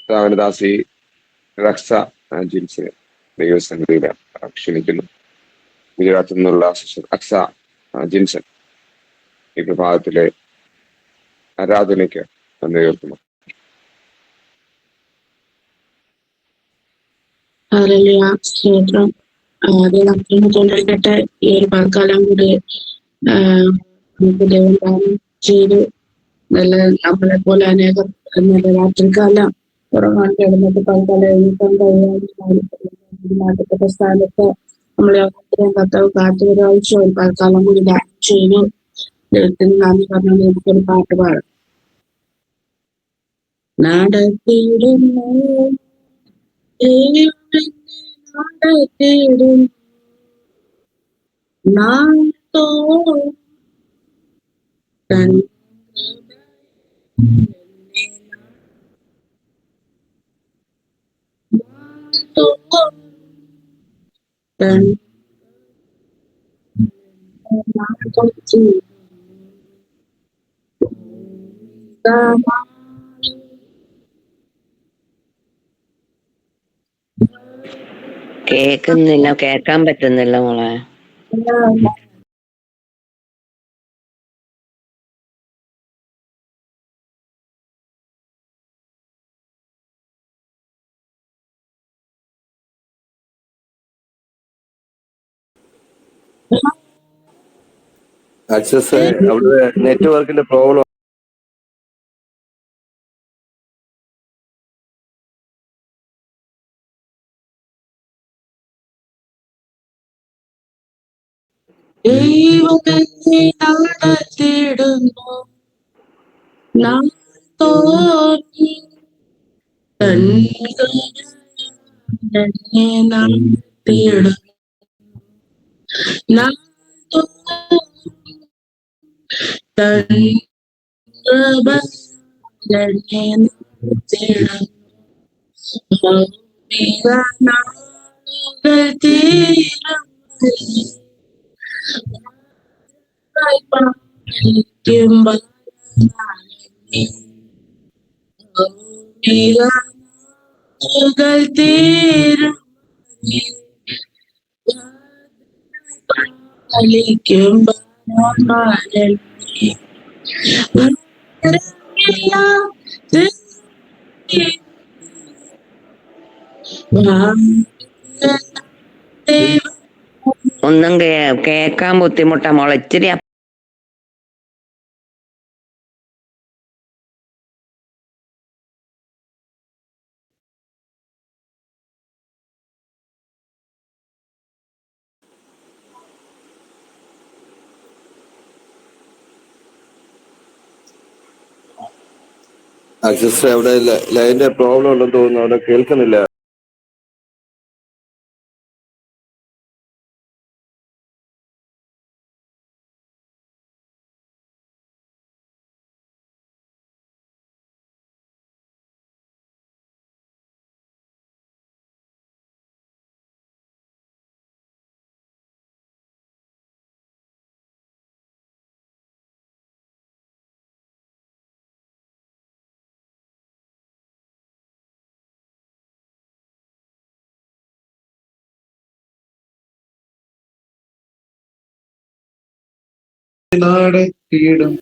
കർത്താവിനദാസി റക്സ ജിൻസിനെ ദൈവസന്നിധിയിൽ ക്ഷണിക്കുന്നു. ഗുജറാത്തിൽ നിന്നുള്ള അക്സ ജിൻസൺ ഈ പ്രഭാതത്തിലെ ആരാധനയ്ക്ക് നേതൃത്വം. ക്ഷേത്രം കൊണ്ടിരിക്കട്ടെ. ഈ ഒരു പൽക്കാലം കൂടി നമുക്ക് ദൈവം ദാനം ചെയ്തു. നല്ല നമ്മളെ പോലെ അനേകം നല്ല രാത്രികാലം ഉറങ്ങാൻ കിടന്നിട്ട് പൽക്കാലം എഴുന്നേക്കാൻ കഴിയാത്ത സ്ഥാനത്ത് നമ്മളെ ഓരോരുത്തരെയും കർത്താവ് കാത്തുപരിപാലിച്ചു. ഒരു പൽക്കാലം കൂടി ദാനം ചെയ്തു. ദൈവത്തിന് നന്ദി പറഞ്ഞു നമുക്കൊരു പാട്ട് പാടാം. നടത്തിയിടുന്നു നടത്തിയിടും കേക്കുന്നില്ല, കേക്കാൻ പറ്റുന്നില്ല മോളെ. ആക്സസ് അവിടെ നെറ്റ്വർക്കിന്റെ പ്രോബ്ലം. ദൈവത്തെ നടത്തിയിടുന്നു നാം തോന്നി തന്നെ നടത്തിയിടുന്നു നാം ഒന്നും കേക്കാൻ ബുദ്ധിമുട്ടാ മോളെ. ഇച്ചിരി ആക്സസ് അവിടെ ലൈനിന്റെ പ്രോബ്ലം ഉണ്ടെന്ന് തോന്നുന്നു. അവിടെ കേൾക്കുന്നില്ല. നടത്തിയിടും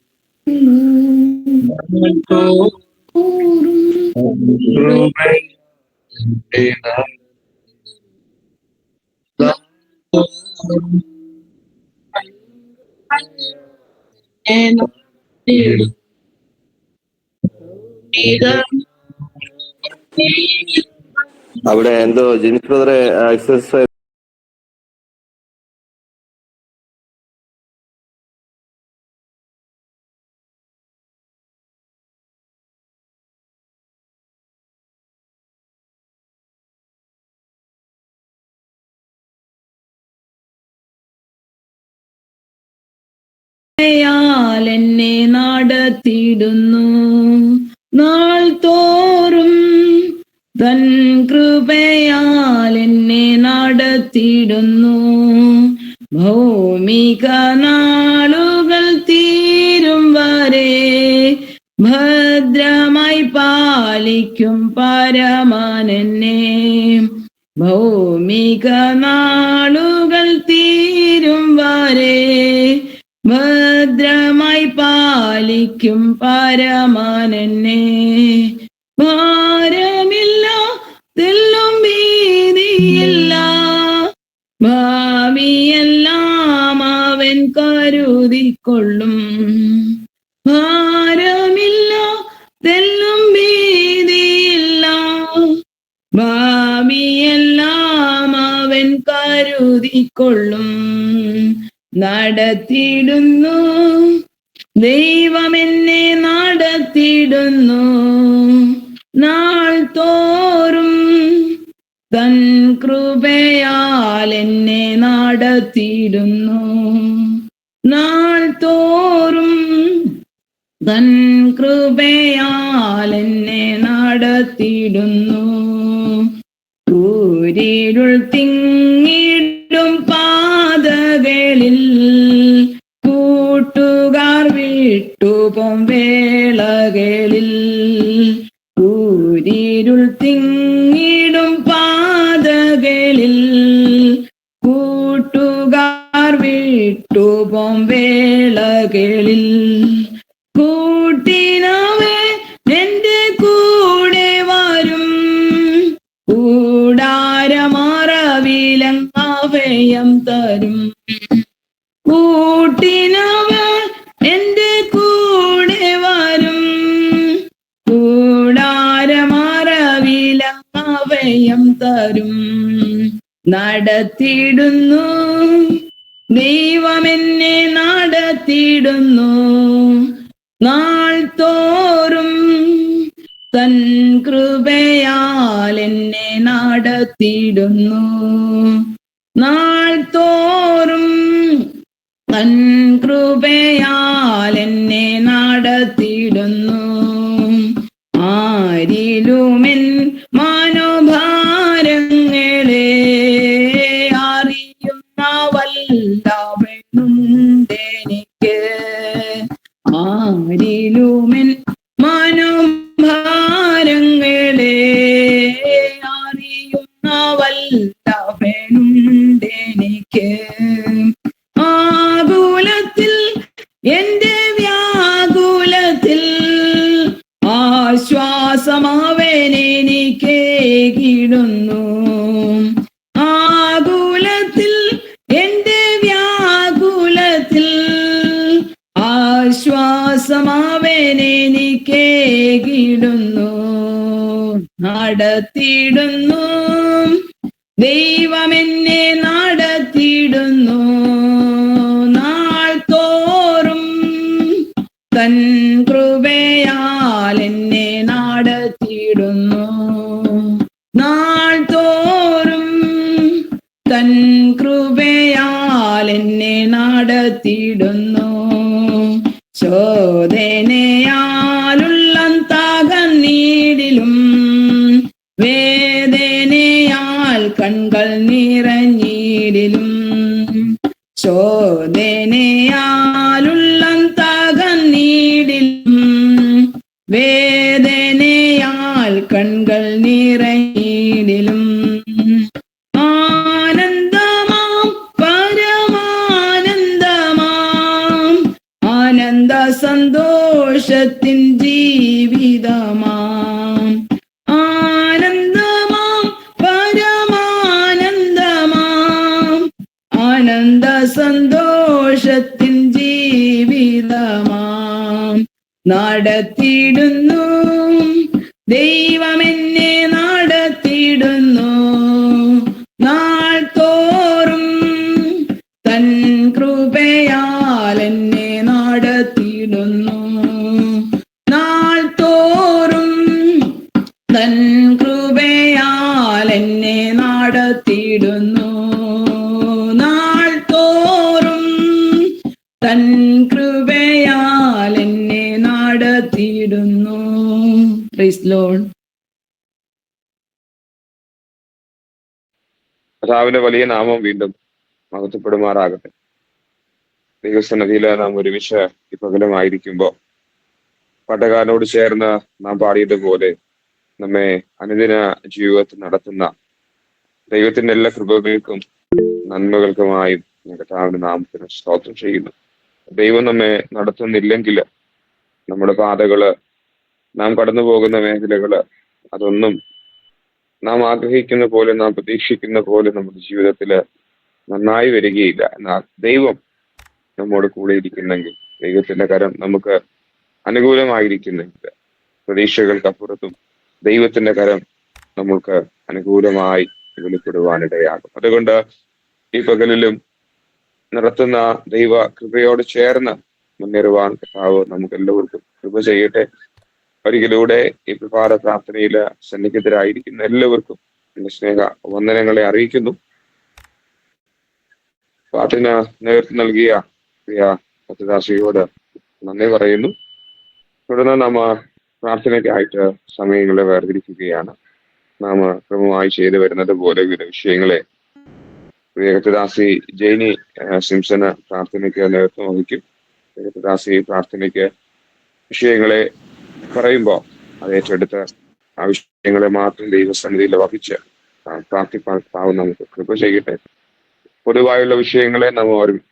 അവിടെ എന്തോ ജിൻസ് ബ്രദറെ ആക്സസ് എന്നെ നടത്തിയിടുന്നു നാൾ തോറും തൻ കൃപയാൽ എന്നെ നടത്തിയിടുന്നു. ഭൗമിക നാളുകൾ തീരും വരെ ഭദ്രമായി പാലിക്കും പാലിക്കും പരമാനെന്നെ. ഭൗമിക നാളുകൾ തീരും വരെ ഭദ്രമായി പാലിക്കും പരമാനെന്നെ. ഭാരമില്ല, തെല്ലും ഭീതിയില്ല, ഭാവിയെല്ലാം അവൻ കരുതിക്കൊള്ളും. ഭാരമില്ല, തെല്ലും ഭീതിയില്ല, ഭാവിയെല്ലാം അവൻ കരുതിക്കൊള്ളും. നടത്തിയിടുന്നു ദൈവം എന്നെ നടത്തിയിടുന്നു, നാൾ തോറും തൻ കൃപയാൽ എന്നെ നടത്തിയിടുന്നു. നാൾ തോറും തൻ കൃപയാൽ എന്നെ നടത്തിയിടുന്നു. കൂരിരുൾ തിങ്ങിടും പാതകളിൽ കൂട്ടുകാർ വിട്ടുപോം വേളകളിൽ. കൂരിരുൾ തിങ്ങിടും പാതകളിൽ കൂട്ടുകാർ വിട്ടുപോം വേളകളിൽ. കൂട്ടിനവേ എന്റെ കൂടെ വരും, കൂടാരമറവിലങ്ങഭയം തരും. കൂട്ടിനവർ എന്റെ കൂടെ വരും, കൂടാരമറവിലങ്ങഭയം തരും. നടത്തിയിടുന്നു ദൈവം എന്നെ നടത്തിയിടുന്നു, നാൾ തോറും തൻ കൃപയാൽ എന്നെ നടത്തിയിടുന്നു. നാൾ തോറും തൻ കൃപയാൽ എന്നെ നടത്തിയിടുന്നു. ആരിലുമെൻ മനോഭാരങ്ങളെ അറിയുന്ന വല്ലവനുണ്ടെനിക്ക്. ആരിലുമെൻ മനോഭാരങ്ങളെ അറിയുന്ന വല്ലവനുണ്ടെനിക്ക്. ആകുലത്തിൽ എന്റെ വ്യാകുലത്തിൽ ആശ്വാസമവനെനിക്കേകിടുന്നു. ആകുലത്തിൽ എന്റെ വ്യാകുലത്തിൽ ആശ്വാസമവനെനിക്കേകിടുന്നു. നടത്തിയിടുന്നു ദൈവം എന്നെ നടത്തിയിടുന്നു, നാൾ തോറും തൻ കൃപയാൽ എന്നെ നടത്തിയിടുന്നു. നാൾ തോറും തൻ കൃപയാൽ എന്നെ നടത്തിയിടുന്നു. ശോധനയാലുള്ളം തകർന്നിടിലും വേദനയാൽ കൺകൾ നിറഞ്ഞിടിലും. ശോധനയാലുള്ളം തകർന്നിടിലും വേദനയാൽ കൺകൾ നിറഞ്ഞിടിലും. ആനന്ദമാം പരമാനന്ദമാം ആനന്ദ സന്തോഷത്തിൻ ജീവിതമാം. ആനന്ദമാം പരമാനന്ദമാം ആനന്ദ സന്തോഷത്തിൻ ജീവിതമാം. നടത്തിയിടുന്നു ദൈവം എന്നെ നടത്തിയിടുന്നു, നാൾ തോറും തൻ കൃപയാൽ എന്നെ നടത്തിയിടുന്നു. നാൾ തോറും തൻ കൃപയാൽ എന്നെ നടത്തിയിടുന്നു. നാൾ തോറും തൻ കൃപയാൽ എന്നെ നടത്തിയിടുന്നു. Praise Lord. കർത്താവിന്റെ വലിയ നാമം വീണ്ടും മഹത്വപ്പെടുമാറാകട്ടെ. ദൈവസന്നിധിയിൽ നാം ഒരുമിച്ച് ഈ പകലമായിരിക്കുമ്പോൾ പാട്ടുകാരനോട് ചേർന്ന് നാം പാടിയതുപോലെ നമ്മെ അനുദിന ജീവിതത്തിൽ നടത്തുന്ന ദൈവത്തിന്റെ എല്ലാ കൃപകൾക്കും നന്മകൾക്കുമായും കർത്താവിന്റെ നാമത്തിന് സ്തോത്രം ചെയ്യുന്നു. ദൈവം നമ്മെ നടത്തുന്നില്ലെങ്കിൽ നമ്മുടെ പാതകള്, നാം കടന്നു പോകുന്ന മേഖലകള്, അതൊന്നും നാം ആഗ്രഹിക്കുന്ന പോലെ, നാം പ്രതീക്ഷിക്കുന്ന പോലെ നമ്മുടെ ജീവിതത്തില് നന്നായി വരികയില്ല. എന്നാൽ ദൈവം നമ്മോട് കൂടെ ഇരിക്കുന്നെങ്കിൽ, ദൈവത്തിന്റെ കരം നമുക്ക് അനുകൂലമായിരിക്കുന്നെങ്കിൽ, പ്രതീക്ഷകൾക്കപ്പുറത്തും ദൈവത്തിന്റെ കരം നമ്മൾക്ക് അനുകൂലമായി വെളിപ്പെടുവാനിടയാകും. അതുകൊണ്ട് ഈ പകലിലും നടത്തുന്ന ദൈവ കൃപയോട് ചേർന്ന് മുന്നേറുവാൻ കർത്താവ് നമുക്ക് എല്ലാവർക്കും കൃപ ചെയ്യട്ടെ. ഒരിക്കലൂടെ ഈ പ്രഭാത പ്രാർത്ഥനയില് സന്നിഹിതരായിരിക്കുന്ന എല്ലാവർക്കും എന്റെ സ്നേഹ വന്ദനങ്ങളെ അറിയിക്കുന്നു. പ്രാർത്ഥന നേതൃത്വം നൽകിയ പ്രിയ കർത്തദാസിയോട് നന്ദി പറയുന്നു. തുടർന്ന് നാം പ്രാർത്ഥനയ്ക്കായിട്ട് സമയങ്ങളെ വേർതിരിക്കുകയാണ്. നാം ക്രമമായി ചെയ്തു വരുന്നത് പോലെ വിവിധ വിഷയങ്ങളെ പ്രിയ കർത്തദാസി ജെയിനി സിംസന് പ്രാർത്ഥനയ്ക്ക് നേതൃത്വം വഹിക്കും. കർത്തദാസി പ്രാർത്ഥനയ്ക്ക് വിഷയങ്ങളെ പറയുമ്പോൾ അത് ഏറ്റെടുത്ത് ആ വിഷയങ്ങളെ മാത്രം ദൈവസന്നിധിയിൽ വഹിച്ച് പ്രാർത്ഥിപ്പാവും നമുക്ക് കൃപ ചെയ്യട്ടെ. പൊതുവായുള്ള വിഷയങ്ങളെ നാം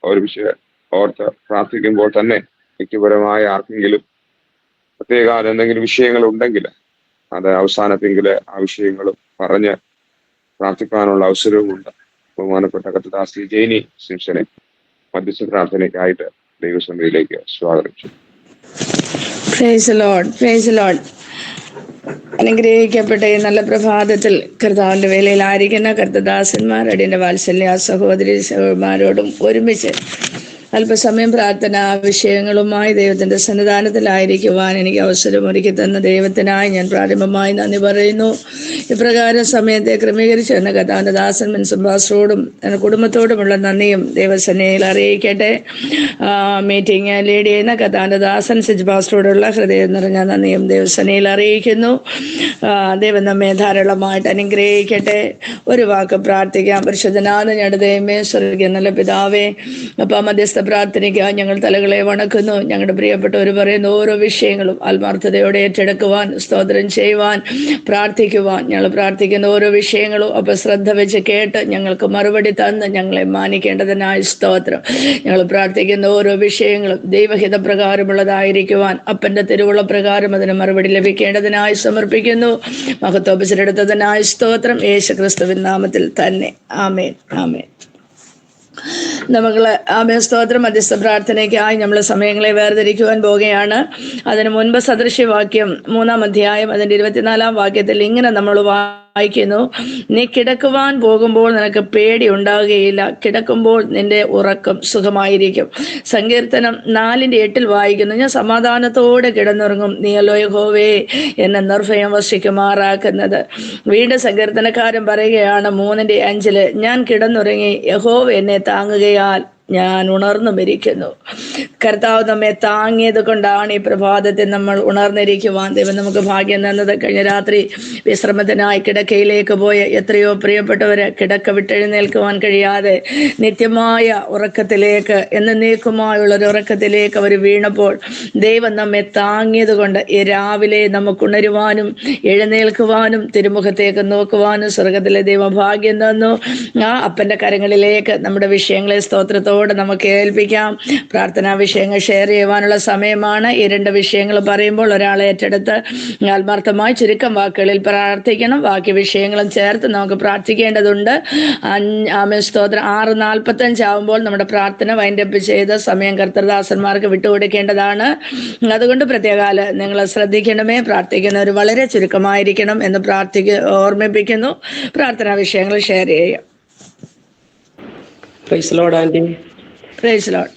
ഒരുമിച്ച് ഓർത്ത് പ്രാർത്ഥിക്കുമ്പോൾ തന്നെ വ്യക്തിപരമായ ആർക്കെങ്കിലും പ്രത്യേക എന്തെങ്കിലും വിഷയങ്ങൾ ഉണ്ടെങ്കിൽ അത് അവസാനത്തെങ്കില് ആ വിഷയങ്ങളും പറഞ്ഞ് പ്രാർത്ഥിക്കാനുള്ള അവസരവുമുണ്ട്. ബഹുമാനപ്പെട്ട കർത്തദാസി ജെയിനി സിംസനെ മധ്യസ്ഥ പ്രാർത്ഥനയ്ക്കായിട്ട് ദൈവസന്നിധിയിലേക്ക് സ്വാഗതം ചെയ്യും. Praise Lord, praise Lord. അനുഗ്രഹിക്കപ്പെട്ട ഈ നല്ല പ്രഭാതത്തിൽ കർത്താവിന്റെ വേലയിലായിരിക്കുന്ന കർത്തദാസന്മാർ, അടിയന്റെ വാത്സല്യ സഹോദരി സഹോദരന്മാരോടും ഒരുമിച്ച് അല്പസമയം പ്രാർത്ഥന വിഷയങ്ങളുമായി ദൈവത്തിന്റെ സന്നിധാനത്തിലായിരിക്കുവാൻ എനിക്ക് അവസരം ഒരുക്കി തന്ന ദൈവത്തിനായി ഞാൻ പ്രാരംഭമായി നന്ദി പറയുന്നു. ഇപ്രകാരം സമയത്തെ ക്രമീകരിച്ചു എന്ന കർത്താവിന്റെ ദാസൻ മിൻസുംബാസോടും എന്റെ കുടുംബത്തോടുമുള്ള നന്ദിയും ദൈവസേനയിൽ അറിയിക്കട്ടെ. മീറ്റിംഗ് ലീഡ് ചെയ്യുന്ന കർത്താവിന്റെ ദാസൻ സിജ്ബാസോടുള്ള ഹൃദയം നിറഞ്ഞ നന്ദിയും ദൈവസേനയിൽ അറിയിക്കുന്നു. ദൈവം നമ്മെ ധാരാളമായിട്ട് അനുഗ്രഹിക്കട്ടെ. ഒരു വാക്ക് പ്രാർത്ഥിക്കാം. പരിശുദ്ധനാഥ ഞങ്ങളുടെ ദൈവമേ, സ്വർഗ്ഗീയ നല്ല പിതാവേ, അപ്പം മധ്യസ്ഥ പ്രാർത്ഥനയ്ക്കായി ഞങ്ങൾ തലകളെ വണക്കുന്നു. ഞങ്ങളുടെ പ്രിയപ്പെട്ടവർ പറയുന്ന ഓരോ വിഷയങ്ങളും ആത്മാർത്ഥതയോടെ ഏറ്റെടുക്കുവാൻ, സ്തോത്രം ചെയ്യുവാൻ, പ്രാർത്ഥിക്കുവാൻ, ഞങ്ങൾ പ്രാർത്ഥിക്കുന്ന ഓരോ വിഷയങ്ങളും അപ്പൊ ശ്രദ്ധ വെച്ച് കേട്ട് ഞങ്ങൾക്ക് മറുപടി തന്ന് ഞങ്ങളെ മാനിക്കേണ്ടതിനായി സ്തോത്രം. ഞങ്ങൾ പ്രാർത്ഥിക്കുന്ന ഓരോ വിഷയങ്ങളും ദൈവഹിത പ്രകാരമുള്ളതായിരിക്കുവാൻ, അപ്പന്റെ തിരുവുള്ള പ്രകാരം അതിന് മറുപടി ലഭിക്കേണ്ടതിനായി സമർപ്പിക്കുന്നു. മഹത്വപരിച്ചെടുത്തതിനായി സ്തോത്രം. യേശു ക്രിസ്തുവിൻ നാമത്തിൽ തന്നെ. ആമേൻ, ആമേൻ. നമ്മള് സ്തോത്രം മധ്യസ്ഥ പ്രാർത്ഥനയ്ക്കായി നമ്മൾ സമയങ്ങളെ വേർതിരിക്കുവാൻ പോവുകയാണ്. അതിനു മുൻപ് സദൃശ്യവാക്യം 3-ാം അധ്യായം അതിന്റെ 24-ാം വാക്യത്തിൽ ഇങ്ങനെ നമ്മൾ വായിക്കുന്നു: നീ കിടക്കുവാൻ പോകുമ്പോൾ നിനക്ക് പേടി ഉണ്ടാകുകയില്ല, കിടക്കുമ്പോൾ നിന്റെ ഉറക്കം സുഖമായിരിക്കും. സങ്കീർത്തനം 4:8 വായിക്കുന്നു: ഞാൻ സമാധാനത്തോടെ കിടന്നുറങ്ങും, നീയല്ലോ യഹോവേ എന്നെ നിർഭയം വസിക്കുമാറാക്കുന്നത്. വീണ്ടും സങ്കീർത്തനക്കാരൻ പറയുകയാണ് 3:5: ഞാൻ കിടന്നുറങ്ങി, യഹോവ എന്നെ താങ്ങുകയാൽ ഞാൻ ഉണർന്നുമിരിക്കുന്നു. കർത്താവ് നമ്മെ താങ്ങിയത് കൊണ്ടാണ് ഈ പ്രഭാതത്തിൽ നമ്മൾ ഉണർന്നിരിക്കുവാൻ ദൈവം നമുക്ക് ഭാഗ്യം തന്നത്. കഴിഞ്ഞ രാത്രി വിശ്രമത്തിനായി കിടക്കയിലേക്ക് പോയ എത്രയോ പ്രിയപ്പെട്ടവര് കിടക്ക വിട്ടെഴുന്നേൽക്കുവാൻ കഴിയാതെ നിത്യമായ ഉറക്കത്തിലേക്ക്, എന്നേക്കുമായുള്ളൊരു ഉറക്കത്തിലേക്ക് അവർ വീണപ്പോൾ ദൈവം നമ്മെ താങ്ങിയത് കൊണ്ട് ഈ രാവിലെ നമുക്ക് ഉണരുവാനും എഴുന്നേൽക്കുവാനും തിരുമുഖത്തേക്ക് നോക്കുവാനും സ്വർഗത്തിലെ ദൈവം ഭാഗ്യം തന്നു. ആ അപ്പന്റെ കരങ്ങളിലേക്ക് നമ്മുടെ വിഷയങ്ങളെ സ്തോത്രത്തോടെ നമുക്ക് ഏൽപ്പിക്കാം. പ്രാർത്ഥനാ വിഷയങ്ങൾ ഷെയർ ചെയ്യുവാനുള്ള സമയമാണ്. ഈ 2 വിഷയങ്ങൾ പറയുമ്പോൾ ഒരാളെ ഏറ്റെടുത്ത് ആത്മാർത്ഥമായി ചുരുക്കം വാക്കുകളിൽ പ്രാർത്ഥിക്കണം. ബാക്കി വിഷയങ്ങളും ചേർത്ത് നമുക്ക് പ്രാർത്ഥിക്കേണ്ടതുണ്ട്. സ്തോത്രം 6:45 ആവുമ്പോൾ നമ്മുടെ പ്രാർത്ഥന വൈൻഡപ്പ് ചെയ്ത് സമയം കർത്തൃദാസന്മാർക്ക് വിട്ടുകൊടുക്കേണ്ടതാണ്. അതുകൊണ്ട് പ്രത്യേകാല നിങ്ങൾ ശ്രദ്ധിക്കണമേ. പ്രാർത്ഥിക്കുന്നവർ വളരെ ചുരുക്കമായിരിക്കണം എന്ന് ഓർമ്മിപ്പിക്കുന്നു. പ്രാർത്ഥനാ വിഷയങ്ങൾ ഷെയർ ചെയ്യാം. Praise Lord aunty. Praise Lord.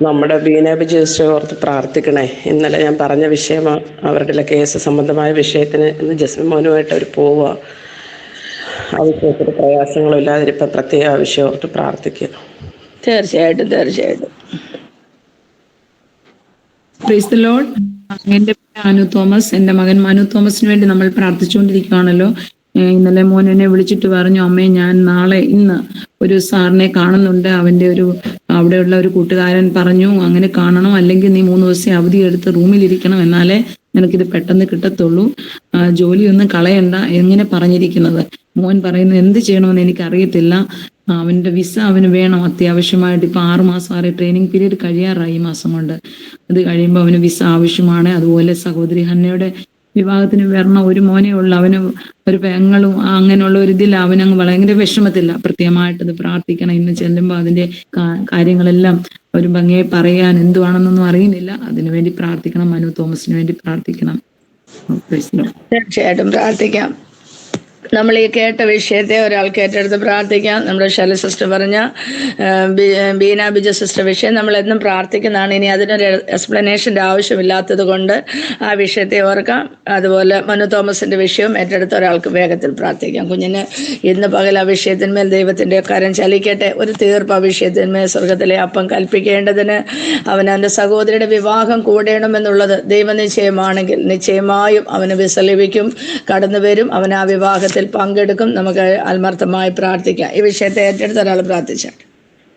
നമ്മുടെ ബീനാബ് ജിസ്റ്റർ ഓർത്ത് പ്രാർത്ഥിക്കണേ. ഇന്നലെ ഞാൻ പറഞ്ഞ വിഷയം അവരുടെ കേസ് സംബന്ധമായ വിഷയത്തിന് ഇന്ന് ജസ്മിൻ മോനുമായിട്ട് അവർ പോവുക. ആ വിഷയത്തിൽ പ്രയാസങ്ങളും ഇല്ലാതിരിപ്പം പ്രത്യേക വിഷയം ഓർത്ത് പ്രാർത്ഥിക്കുന്നു. തീർച്ചയായിട്ടും, തീർച്ചയായിട്ടും. Praise the Lord. എന്റെ മനു തോമസ്, എന്റെ മകൻ മനു തോമസിന് വേണ്ടി നമ്മൾ പ്രാർത്ഥിച്ചുകൊണ്ടിരിക്കുകയാണല്ലോ. ഇന്നലെ മോൻ എന്നെ വിളിച്ചിട്ട് പറഞ്ഞു, അമ്മേ ഞാൻ ഇന്ന് ഒരു സാറിനെ കാണുന്നുണ്ട്, അവന്റെ അവിടെയുള്ള ഒരു കൂട്ടുകാരൻ പറഞ്ഞു അങ്ങനെ കാണണം, അല്ലെങ്കിൽ നീ 3 ദിവസം അവധി എടുത്ത് റൂമിലിരിക്കണം, എന്നാലേ നിനക്കിത് പെട്ടെന്ന് കിട്ടത്തുള്ളൂ, ജോലിയൊന്നും കളയണ്ട എങ്ങനെ പറഞ്ഞിരിക്കുന്നത്. മോൻ പറയുന്നത് എന്ത് ചെയ്യണമെന്ന് എനിക്കറിയത്തില്ല, അവന്റെ വിസ അവന് വേണം അത്യാവശ്യമായിട്ട്. ഇപ്പൊ 6 മാസം ട്രെയിനിങ് പീരീഡ് കഴിയാറായി ഈ മാസം കൊണ്ട്. അത് കഴിയുമ്പോൾ അവന് വിസ ആവശ്യമാണ്. അതുപോലെ സഹോദരി ഹന്നയുടെ വിവാഹത്തിന് വരണ ഒരു മോനെ ഉള്ളു, അവന് ഒരു പെങ്ങളും അങ്ങനെയുള്ള ഒരു ഇതിൽ അവനങ്ങ് ഭയങ്കര വിഷമത്തില്ല. പ്രത്യേകമായിട്ടത് പ്രാർത്ഥിക്കണം. ഇന്ന് ചെല്ലുമ്പോൾ അതിന്റെ കാര്യങ്ങളെല്ലാം ഒരു ഭംഗിയായി പറയാൻ എന്തുവാണെന്നൊന്നും അറിയുന്നില്ല. അതിനുവേണ്ടി പ്രാർത്ഥിക്കണം. മനു തോമസിന് വേണ്ടി പ്രാർത്ഥിക്കണം. തീർച്ചയായിട്ടും പ്രാർത്ഥിക്കാം. നമ്മൾ ഈ കേട്ട വിഷയത്തെ ഒരാൾക്ക് ഏറ്റെടുത്ത് പ്രാർത്ഥിക്കാം. നമ്മുടെ ശൈല സിസ്റ്റർ പറഞ്ഞ ബീന ബിജു സിസ്റ്റർ വിഷയം നമ്മൾ എന്നും പ്രാർത്ഥിക്കുന്നതാണ്. ഇനി അതിനൊരു എക്സ്പ്ലനേഷൻ്റെ ആവശ്യമില്ലാത്തത് കൊണ്ട് ആ വിഷയത്തെ ഓർക്കാം. അതുപോലെ മനു തോമസിൻ്റെ വിഷയം ഏറ്റെടുത്ത ഒരാൾക്ക് വേഗത്തിൽ പ്രാർത്ഥിക്കാം. കുഞ്ഞിന് ഇന്ന് പകൽ ആ വിഷയത്തിന്മേൽ ദൈവത്തിൻ്റെ കരം ചലിക്കട്ടെ. ഒരു തീർപ്പ് ആ വിഷയത്തിന്മേൽ സ്വർഗത്തിലെ അപ്പം കൽപ്പിക്കേണ്ടതിന് അവൻ്റെ സഹോദരിയുടെ വിവാഹം കൂടണമെന്നുള്ളത് ദൈവനിശ്ചയമാണെങ്കിൽ നിശ്ചയമായും അവന് വിസ ലഭിക്കും, കടന്നു വരും, അവൻ ആ വിവാഹത്തിൽ പങ്കെടുക്കും. നമുക്ക് ആത്മാർത്ഥമായി പ്രാർത്ഥിക്കാം. ഈ വിഷയത്തെ ഏറ്റെടുത്ത ഒരാൾ പ്രാർത്ഥിച്ചാൽ.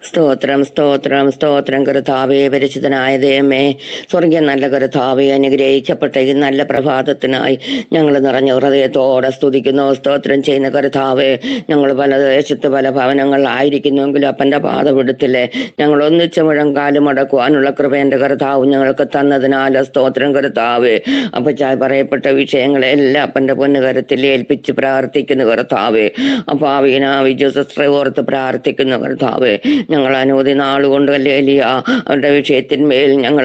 സ്തോത്രം സ്തോത്രം സ്തോത്രം കർത്താവേ, പരിശുദ്ധനായ ദൈവമേ, സ്വർഗീയ നല്ല കർത്താവേ, അനുഗ്രഹിക്കപ്പെട്ട ഈ നല്ല പ്രഭാതത്തിനായി ഞങ്ങൾ നിറഞ്ഞ ഹൃദയത്തോടെ സ്തുതിക്കുന്നു, സ്തോത്രം ചെയ്യുന്ന കർത്താവേ. ഞങ്ങൾ പല ദേശത്ത് പല ഭവനങ്ങളിലായിരിക്കുന്നുവെങ്കിലും അപ്പൻ്റെ പാദപിടുത്തിലെ ഞങ്ങൾ ഒന്നിച്ച് മുഴങ്കാലും മടക്കുവാനുള്ള കൃപ എൻ്റെ കർത്താവ് ഞങ്ങൾക്ക് തന്നതിനാൽ സ്തോത്രം കർത്താവേ. അപ്പച്ചായി പറയപ്പെട്ട വിഷയങ്ങളെല്ലാം അപ്പൻ്റെ പൊന്നുകരത്തിൽ ഏൽപ്പിച്ച് പ്രാർത്ഥിക്കുന്നു കർത്താവേ. അപ്പോൾ വിശ്വസിസ്റ്ററെ ഓർത്ത് പ്രാർത്ഥിക്കുന്നു കർത്താവേ. ഞങ്ങൾ അനവധി നാളുകൊണ്ട് ഹല്ലേലൂയ അവരുടെ വിഷയത്തിന്മേൽ ഞങ്ങൾ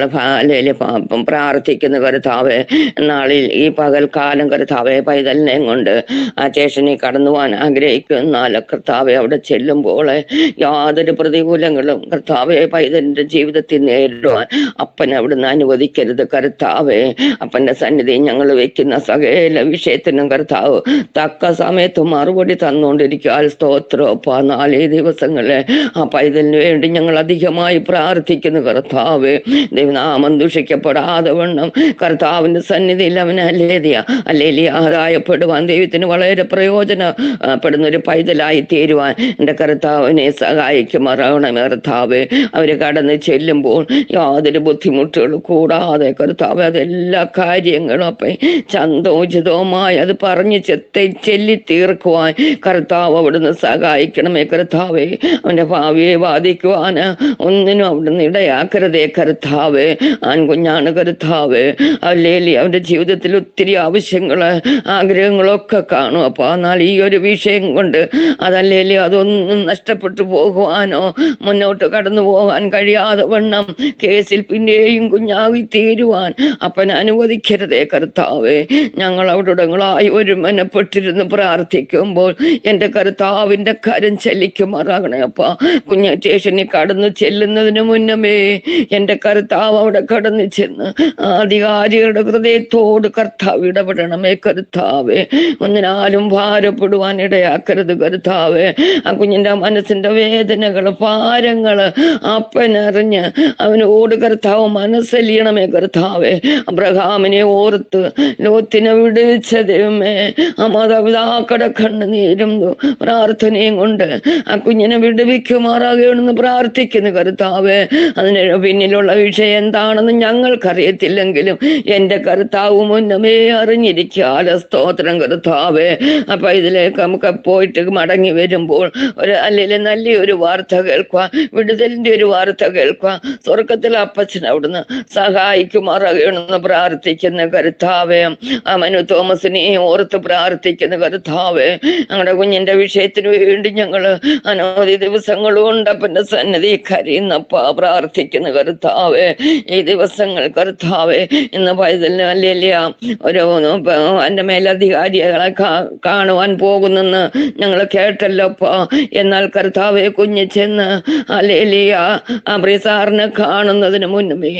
പ്രാർത്ഥിക്കുന്ന കർത്താവേ. നാളിൽ ഈ പകൽക്കാലം കർത്താവെ പൈതലിനെ കൊണ്ട് ആ സ്റ്റേഷനിൽ കടന്നു പോകാൻ ആഗ്രഹിക്കുന്ന കർത്താവെ അവിടെ ചെല്ലുമ്പോൾ യാതൊരു പ്രതികൂലങ്ങളും കർത്താവെ പൈതലിന്റെ ജീവിതത്തിൽ നേരിടുവാൻ അപ്പൻ അവിടുന്ന് അനുവദിക്കരുത് കർത്താവെ. അപ്പന്റെ സന്നിധി ഞങ്ങൾ വെക്കുന്ന സകല വിഷയത്തിനും കർത്താവ് തക്ക സമയത്ത് മറുപടി തന്നുകൊണ്ടിരിക്കാൻ സ്തോത്രോപ്പ. 4 ദിവസങ്ങളെ ആ പൈതലിന് വേണ്ടി ഞങ്ങൾ അധികമായി പ്രാർത്ഥിക്കുന്നു കർത്താവേ. ദൈവനാമം ദുഷിക്കപ്പെടാതെ വണ്ണം കർത്താവിന്റെ സന്നിധിയിൽ അവന് ആദായപ്പെടുവാൻ ദൈവത്തിന് വളരെ പ്രയോജനപ്പെടുന്ന ഒരു പൈതലായി തീരുവാൻ എൻ്റെ കർത്താവിനെ സഹായിക്കുമാറാകണം കർത്താവേ. അവര് കടന്ന് ചെല്ലുമ്പോൾ യാതൊരു ബുദ്ധിമുട്ടുകളും കൂടാതെ കർത്താവ് അതെല്ലാ കാര്യങ്ങളും അപ്പം ചന്തോചിതവുമായി അത് പറഞ്ഞ് ചെല്ലി തീർക്കുവാൻ കർത്താവ് അവിടുന്ന് സഹായിക്കണമേ കർത്താവേ. അവന്റെ ഭാവിയെ ബാധിക്കുവാൻ ഒന്നിനും അവിടുന്ന് ഇടയാക്കരുതേ കർത്താവേ. ആൺകുഞ്ഞാണ് കർത്താവേ. അല്ലേലി അവന്റെ ജീവിതത്തിൽ ഒത്തിരി ആവശ്യങ്ങള് ആഗ്രഹങ്ങളൊക്കെ കാണും. അപ്പൊ എന്നാൽ ഈ ഒരു വിഷയം കൊണ്ട് അതല്ലേലി അതൊന്നും നഷ്ടപ്പെട്ടു പോകുവാനോ മുന്നോട്ട് കടന്നു പോകാൻ കഴിയാതെ വണ്ണം കേസിൽ പിന്നെയും കുഞ്ഞാവി തീരുവാൻ അപ്പൻ അനുവദിക്കരുതേ കർത്താവേ. ഞങ്ങൾ അവിടുങ്ങളായി ഒരു മനപ്പെട്ടിരുന്ന് പ്രാർത്ഥിക്കുമ്പോൾ എൻ്റെ കർത്താവിന്റെ കരം ചലിക്കുമാറാകണേ അപ്പ. കുഞ്ഞ് സ്റ്റേഷനിൽ കടന്നു ചെല്ലുന്നതിന് മുന്നമേ എൻ്റെ കർത്താവ് അവിടെ കടന്നു ചെന്ന് അധികാരികളുടെ ഹൃദയത്തോട് കർത്താവ് ഇടപെടണമേ കർത്താവേ. ഒന്നിനാലും ഭാരപ്പെടുവാൻ ഇടയാക്കരുത് കർത്താവേ. ആ കുഞ്ഞിന്റെ മനസ്സിന്റെ വേദനകള് ഭാരങ്ങള് അപ്പനറിഞ്ഞ് അവനോട് കർത്താവ് മനസ്സലിയണമേ കർത്താവേ. അബ്രഹാമിനെ ഓർത്ത് ലോത്തിനെ വിടുവിച്ച ദൈവമേ, ആ മാതാപിതാക്കളുടെ കണ്ണുനീരും പ്രാർത്ഥനയും കൊണ്ട് ആ കുഞ്ഞിനെ വിടുവിക്കുമാറാകണമെന്ന് പ്രാർത്ഥിക്കുന്നു കർത്താവേ. അതിന് പിന്നിലുള്ള വിഷയം എന്താണെന്ന് ഞങ്ങൾക്കറിയത്തില്ലെങ്കിലും എൻ്റെ കർത്താവ് മുന്നമേ അറിഞ്ഞിരിക്കാല സ്തോത്രം കർത്താവേ. അപ്പൊ ഇതിലേക്ക് നമുക്ക് പോയിട്ട് മടങ്ങി വരുമ്പോൾ അല്ലെങ്കിൽ നല്ലൊരു വാർത്ത കേൾക്കുക, വിടുതലിന്റെ ഒരു വാർത്ത കേൾക്കുക. സ്വർഗത്തിൽ അപ്പച്ചൻ അവിടുന്ന് സഹായിക്കുമാറാകണമെന്ന് പ്രാർത്ഥിക്കുന്ന കർത്താവേ. ആ മനു തോമസിനെ ഓർത്ത് പ്രാർത്ഥിക്കുന്ന കർത്താവേ. ഞങ്ങളുടെ കുഞ്ഞിന്റെ വിഷയത്തിന് വേണ്ടി ഞങ്ങള് അനവധി ദിവസങ്ങളുണ്ട് അപ്പന്റെ സന്നിധി കരയുന്നപ്പ പ്രാർത്ഥിക്കുന്ന കർത്താവേ. ഈ ദിവസങ്ങൾ കർത്താവേ ഇന്ന് പൈതലിന് അല്ലേലിയ ഒരു എൻ്റെ മേലധികാരികളെ കാണുവാൻ പോകുന്നെന്ന് ഞങ്ങൾ കേട്ടല്ലോപ്പ. എന്നാൽ കർത്താവെ കുഞ്ഞ് ചെന്ന് അല്ലേലിയ അബ്രിസാറിനെ കാണുന്നതിന് മുന്നമേ